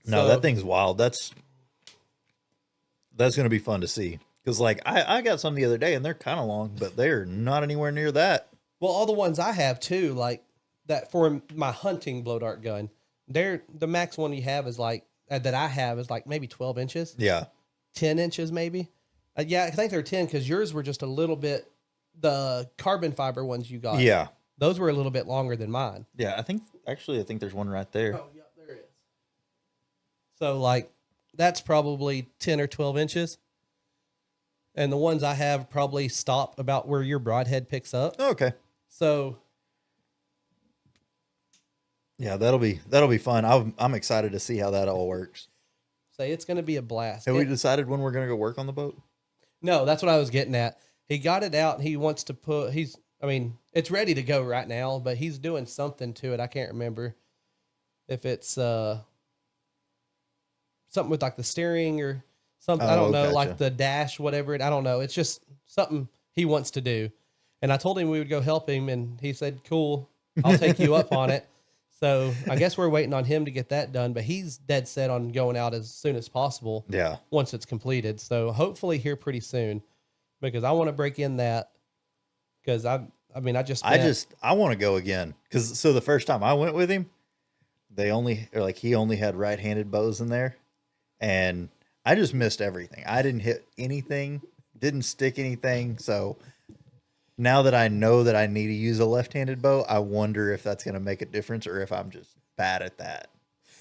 No, So- that thing's wild. That's going to be fun to see. Because, like, I got some the other day, and they're kind of long, but they're not anywhere near that. Well, all the ones I have too, like that for my hunting blow dart gun, the max one you have is like that I have is like maybe 12 inches, Yeah. 10 inches maybe. Yeah, I think they're 10 because yours were just a little bit. The carbon fiber ones you got, Yeah. those were a little bit longer than mine. Yeah. I think there's one right there. Oh yeah, there is. So like that's probably 10 or 12 inches. And the ones I have probably stop about where your broadhead picks up. Oh, okay. So Yeah, that'll be fun. I'm excited to see how that all works. So it's going to be a blast. Have we decided when we're gonna go work on the boat? No, that's what I was getting at. He got it out. He wants to put. I mean, it's ready to go right now, but he's doing something to it. I can't remember if it's something with like the steering or something. I don't know, gotcha. like the dash, whatever. I don't know. It's just something he wants to do. And I told him we would go help him, and he said, "Cool, I'll take you up on it." So I guess we're waiting on him to get that done, but he's dead set on going out as soon as possible. Yeah. Once it's completed. So hopefully here pretty soon, because I want to break in that, because I want to go again. Cause so the first time I went with him, he only had right-handed bows in there, and I just missed everything. I didn't hit anything, didn't stick anything. So now that I know that I need to use a left-handed bow, I wonder if that's going to make a difference or if I'm just bad at that.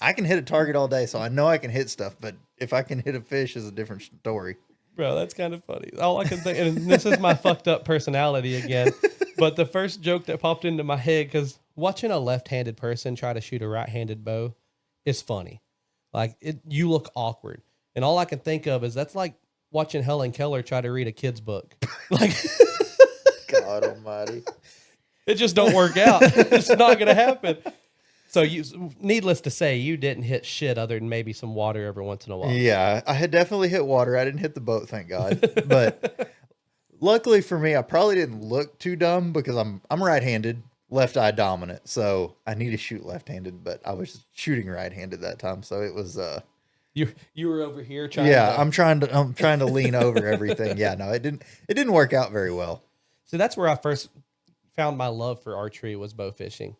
I can hit a target all day, so I know I can hit stuff, but if I can hit a fish is a different story. Bro, that's kind of funny. All I can think, and this is my fucked up personality again, but the first joke that popped into my head, because watching a left-handed person try to shoot a right-handed bow is funny. Like, you look awkward. And all I can think of is that's like watching Helen Keller try to read a kid's book. Like, God almighty. it just don't work out. It's not going to happen. So needless to say, you didn't hit shit other than maybe some water every once in a while. Yeah, I had definitely hit water. I didn't hit the boat, thank God. But luckily for me, I probably didn't look too dumb because I'm right-handed, left eye dominant. So I need to shoot left-handed, but I was shooting right-handed that time. So it was you were over here trying. Yeah, I'm trying to lean over everything. Yeah, no, it didn't work out very well. So that's where I first found my love for archery, was bow fishing.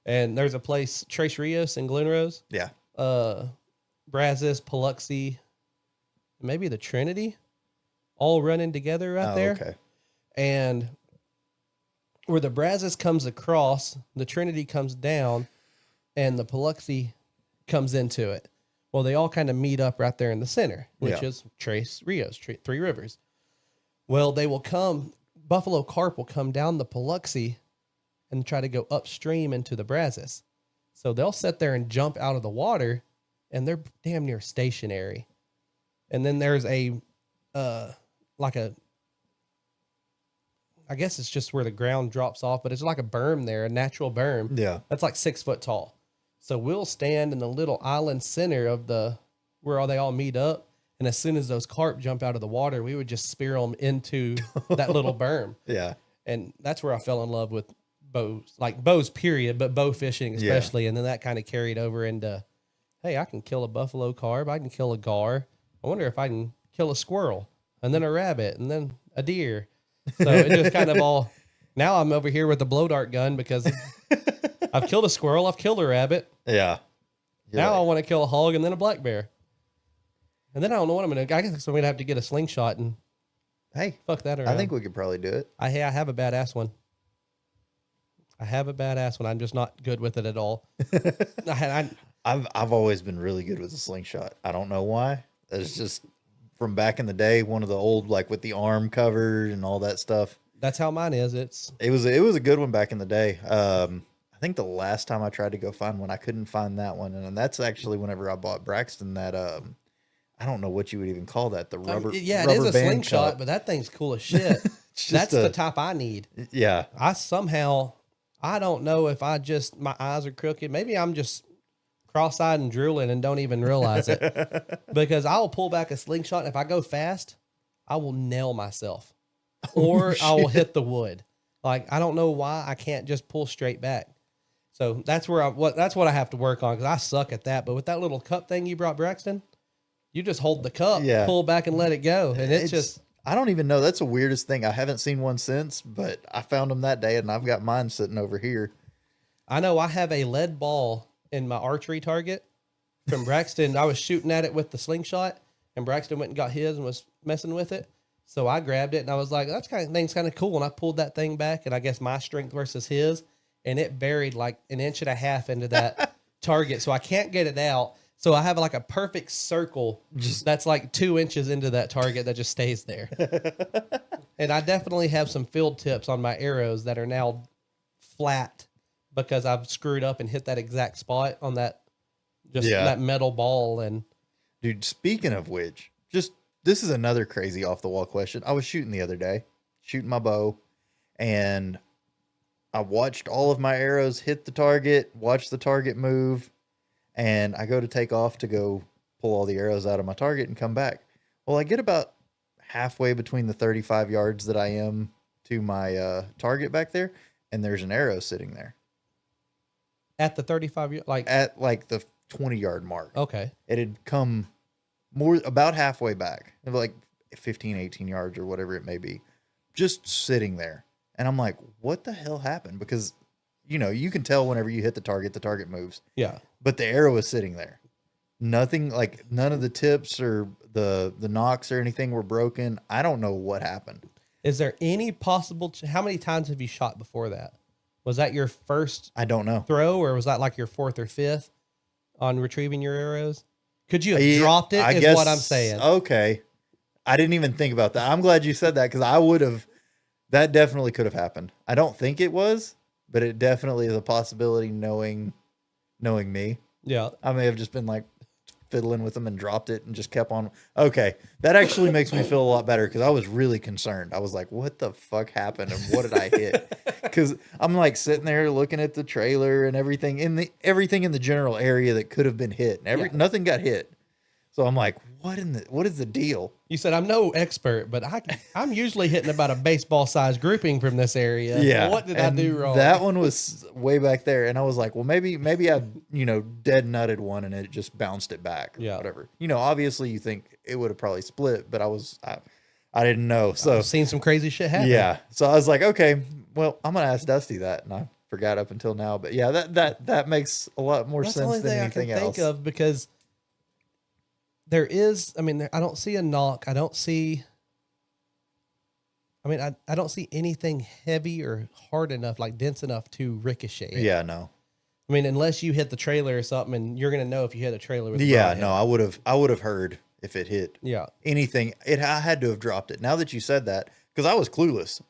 And there's a place, Tres Rios in Glen Rose. Yeah. Brazos, Paluxy, maybe the Trinity, all running together right there. Okay. And where the Brazos comes across, the Trinity comes down, and the Paluxy comes into it. Well, they all kind of meet up right there in the center, which is Tres Rios, Three Rivers. Well, buffalo carp will come down the Paluxy and try to go upstream into the Brazos. So they'll sit there and jump out of the water, and they're damn near stationary. And then there's I guess it's just where the ground drops off, but it's like a berm there, a natural berm. Yeah. That's like 6 foot tall. So we'll stand in the little island center of where they all meet up. And as soon as those carp jump out of the water, we would just spear them into that little berm. Yeah. And that's where I fell in love with bows, period, but bow fishing especially. Yeah. And then that kind of carried over into, hey, I can kill a buffalo carp. I can kill a gar. I wonder if I can kill a squirrel, and then a rabbit, and then a deer. So it just kind of all, now I'm over here with the blow dart gun because I've killed a squirrel. I've killed a rabbit. Yeah. Now I want to kill a hog and then a black bear. And then I don't know what I'm going to, I guess I'm going to have to get a slingshot and fuck that around. I think we could probably do it. I have a badass one. I'm just not good with it at all. I've always been really good with a slingshot. I don't know why. It's just from back in the day, one of the old, like with the arm cover and all that stuff. That's how mine is. It was a good one back in the day. I think the last time I tried to go find one, I couldn't find that one, and that's actually whenever I bought Braxton that I don't know what you would even call that. The rubber, it is a slingshot, cup. But that thing's cool as shit. That's the type I need. Yeah. I don't know if my eyes are crooked. Maybe I'm just cross-eyed and drooling and don't even realize it. Because I'll pull back a slingshot, and if I go fast, I will nail myself. Or I will hit the wood. Like, I don't know why I can't just pull straight back. So that's that's what I have to work on, because I suck at that. But with that little cup thing you brought, Braxton, you just hold the cup, pull back, and let it go. And it's just... I don't even know. That's the weirdest thing. I haven't seen one since, but I found them that day, and I've got mine sitting over here. I know I have a lead ball in my archery target from Braxton. I was shooting at it with the slingshot, and Braxton went and got his and was messing with it. So I grabbed it, and I was like, thing's kind of cool. And I pulled that thing back, and I guess my strength versus his, and it buried like 1.5 inches into that target. So I can't get it out. So I have like a perfect circle that's like 2 inches into that target that just stays there. And I definitely have some field tips on my arrows that are now flat because I've screwed up and hit that exact spot on that, just Yeah. that metal ball. And Dude, speaking of which, this is another crazy off the wall question. I was shooting the other day, shooting my bow, and I watched all of my arrows hit the target, watched the target move, and I go to take off to go pull all the arrows out of my target and come back. Well, I get about halfway between the 35 yards that I am to my target back there, and there's an arrow sitting there at the 35, like at like the 20-yard mark. okay, It had come about halfway back, like 15, 18 yards or whatever it may be, just sitting there. And I'm like, what the hell happened? Because, you can tell whenever you hit the target moves. yeah. But the arrow was sitting there. Nothing, like none of the tips or the nocks or anything were broken. I don't know what happened. Is there any possible? How many times have you shot before that? Was that your first I don't know. throw, or was that like your fourth or fifth on retrieving your arrows? Could you have dropped it? I is guess, what I'm saying. Okay. I didn't even think about that. I'm glad you said that, because I would have. That definitely could have happened. I don't think it was, but it definitely is a possibility. Knowing me, Yeah. I may have just been like fiddling with them and dropped it and just kept on. Okay, that actually makes me feel a lot better, because I was really concerned. I was like, "What the fuck happened? And what did I hit?" Because I'm like sitting there looking at the trailer and everything in the general area that could have been hit. And nothing got hit. So I'm like, what is the deal? You said I'm no expert, but I'm usually hitting about a baseball size grouping from this area. Yeah. What did I do wrong? That one was way back there. And I was like, well, maybe I, dead nutted one and it just bounced it back or whatever. Obviously you think it would have probably split, but I didn't know. So I've seen some crazy shit happen. yeah. So I was like, okay, well, I'm going to ask Dusty that. And I forgot up until now, but yeah, that makes a lot more That's sense the only than thing anything I can else. think of, because there is, I don't see a knock. I don't see anything heavy or hard enough, like dense enough to ricochet it. Yeah, no. Unless you hit the trailer or something, and you're going to know if you hit a trailer with a Yeah, broadhead. no, I would have heard if it hit Yeah. anything. I had to have dropped it. Now that you said that, because I was clueless.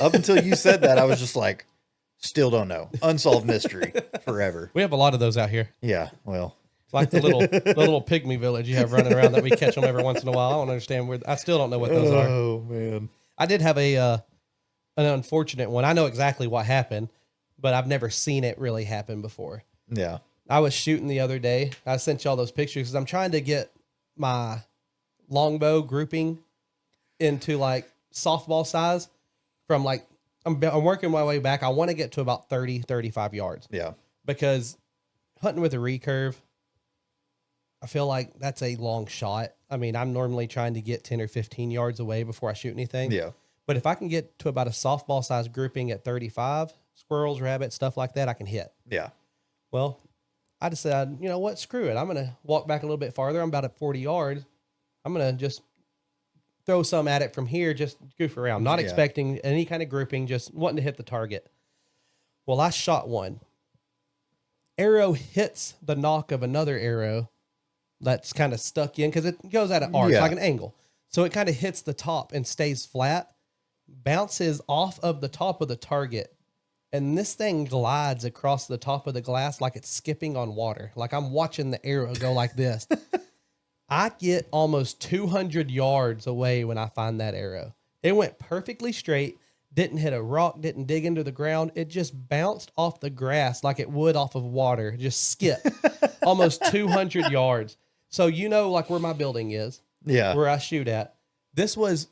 Up until you said that, I was just like, still don't know. Unsolved mystery forever. We have a lot of those out here. Yeah, well. It's like the little pygmy village you have running around that we catch them every once in a while. I don't understand I still don't know what those are. Oh, man. I did have an unfortunate one. I know exactly what happened, but I've never seen it really happen before. Yeah. I was shooting the other day. I sent you all those pictures because I'm trying to get my longbow grouping into like softball size from like, I'm working my way back. I want to get to about 30, 35 yards. Yeah. Because hunting with a recurve, I feel like that's a long shot. I'm normally trying to get 10 or 15 yards away before I shoot anything. Yeah. But if I can get to about a softball size grouping at 35, squirrels, rabbits, stuff like that, I can hit. Yeah. Well, I decided, you know what? Screw it. I'm going to walk back a little bit farther. I'm about at 40 yards. I'm going to just throw some at it from here, just goof around, not expecting any kind of grouping, just wanting to hit the target. Well, I shot one. Arrow hits the nock of another arrow that's kind of stuck in, because it goes at an arc, like an angle. So it kind of hits the top and stays flat, bounces off of the top of the target, and this thing glides across the top of the glass like it's skipping on water. Like I'm watching the arrow go like this. I get almost 200 yards away when I find that arrow. It went perfectly straight, didn't hit a rock, didn't dig into the ground. It just bounced off the grass like it would off of water, just skipped almost 200 yards. So like where my building is, where I shoot at. This was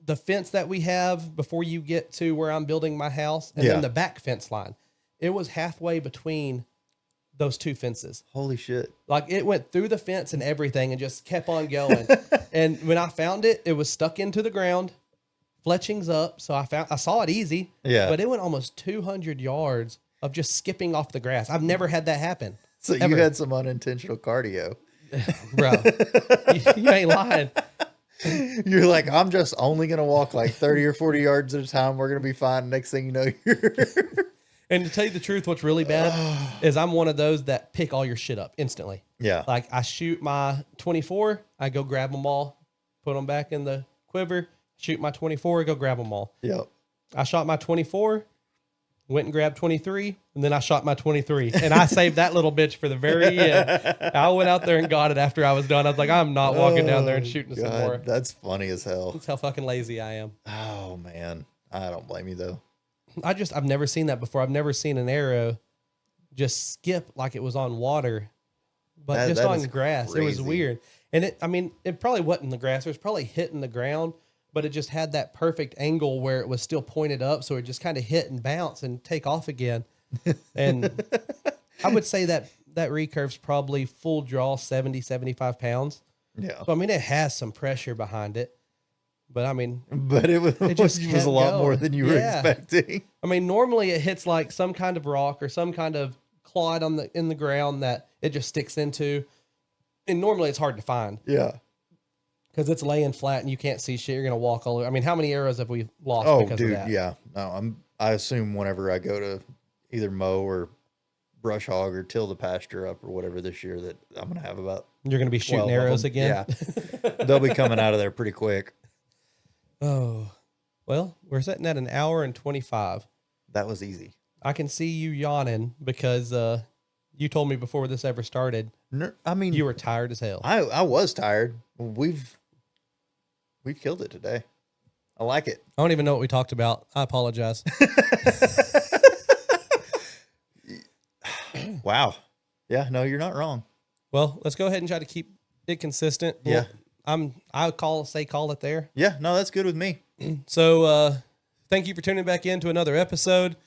the fence that we have before you get to where I'm building my house, and then the back fence line. It was halfway between those two fences. Holy shit. Like it went through the fence and everything and just kept on going. And when I found it, it was stuck into the ground, fletchings up. So I saw it easy. Yeah. But it went almost 200 yards of just skipping off the grass. I've never had that happen. So ever. You had some unintentional cardio. Bro, you ain't lying. You're like, I'm just only going to walk like 30 or 40 yards at a time. We're going to be fine. Next thing you know, you're... And to tell you the truth, what's really bad is I'm one of those that pick all your shit up instantly. Yeah. Like I shoot my 24, I go grab them all, put them back in the quiver, shoot my 24, go grab them all. Yep. I shot my 24, went and grabbed 23, and then I shot my 23. And I saved that little bitch for the very end. I went out there and got it after I was done. I was like, I'm not walking down there and shooting some more. That's funny as hell. That's how fucking lazy I am. Oh, man. I don't blame you, though. I've never seen that before. I've never seen an arrow just skip like it was on water, but just on grass. Crazy. It was weird. And it probably wasn't the grass. It was probably hitting the ground, but it just had that perfect angle where it was still pointed up. So it just kind of hit and bounce and take off again. And I would say that recurve's probably full draw 70, 75 pounds. Yeah. So, it has some pressure behind it. But it was a lot more than you were expecting. Normally it hits like some kind of rock or some kind of clod in the ground that it just sticks into. And normally it's hard to find. Yeah. Because it's laying flat and you can't see shit. You're going to walk all over. How many arrows have we lost because of that? Yeah. No, I assume whenever I go to either mow or brush hog or till the pasture up or whatever this year that I'm going to have about. You're going to be shooting arrows again? Yeah. They'll be coming out of there pretty quick. Oh, well, we're sitting at an hour and 25. That was easy. I can see you yawning because you told me before this ever started. You were tired as hell. I was tired. We've killed it today. I like it. I don't even know what we talked about. I apologize. Wow. Yeah, no, you're not wrong. Well, let's go ahead and try to keep it consistent. Yeah. I'll call it there. Yeah, no, that's good with me. So thank you for tuning back in to another episode.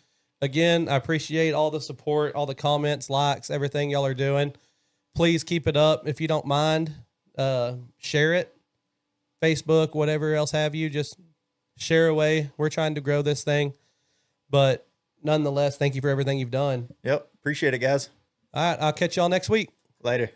Again, I appreciate all the support, all the comments, likes, everything y'all are doing. Please keep it up. If you don't mind, share it. Facebook, whatever else have you, just share away. We're trying to grow this thing. But nonetheless, thank you for everything you've done. Yep. Appreciate it, guys. All right. I'll catch y'all next week. Later.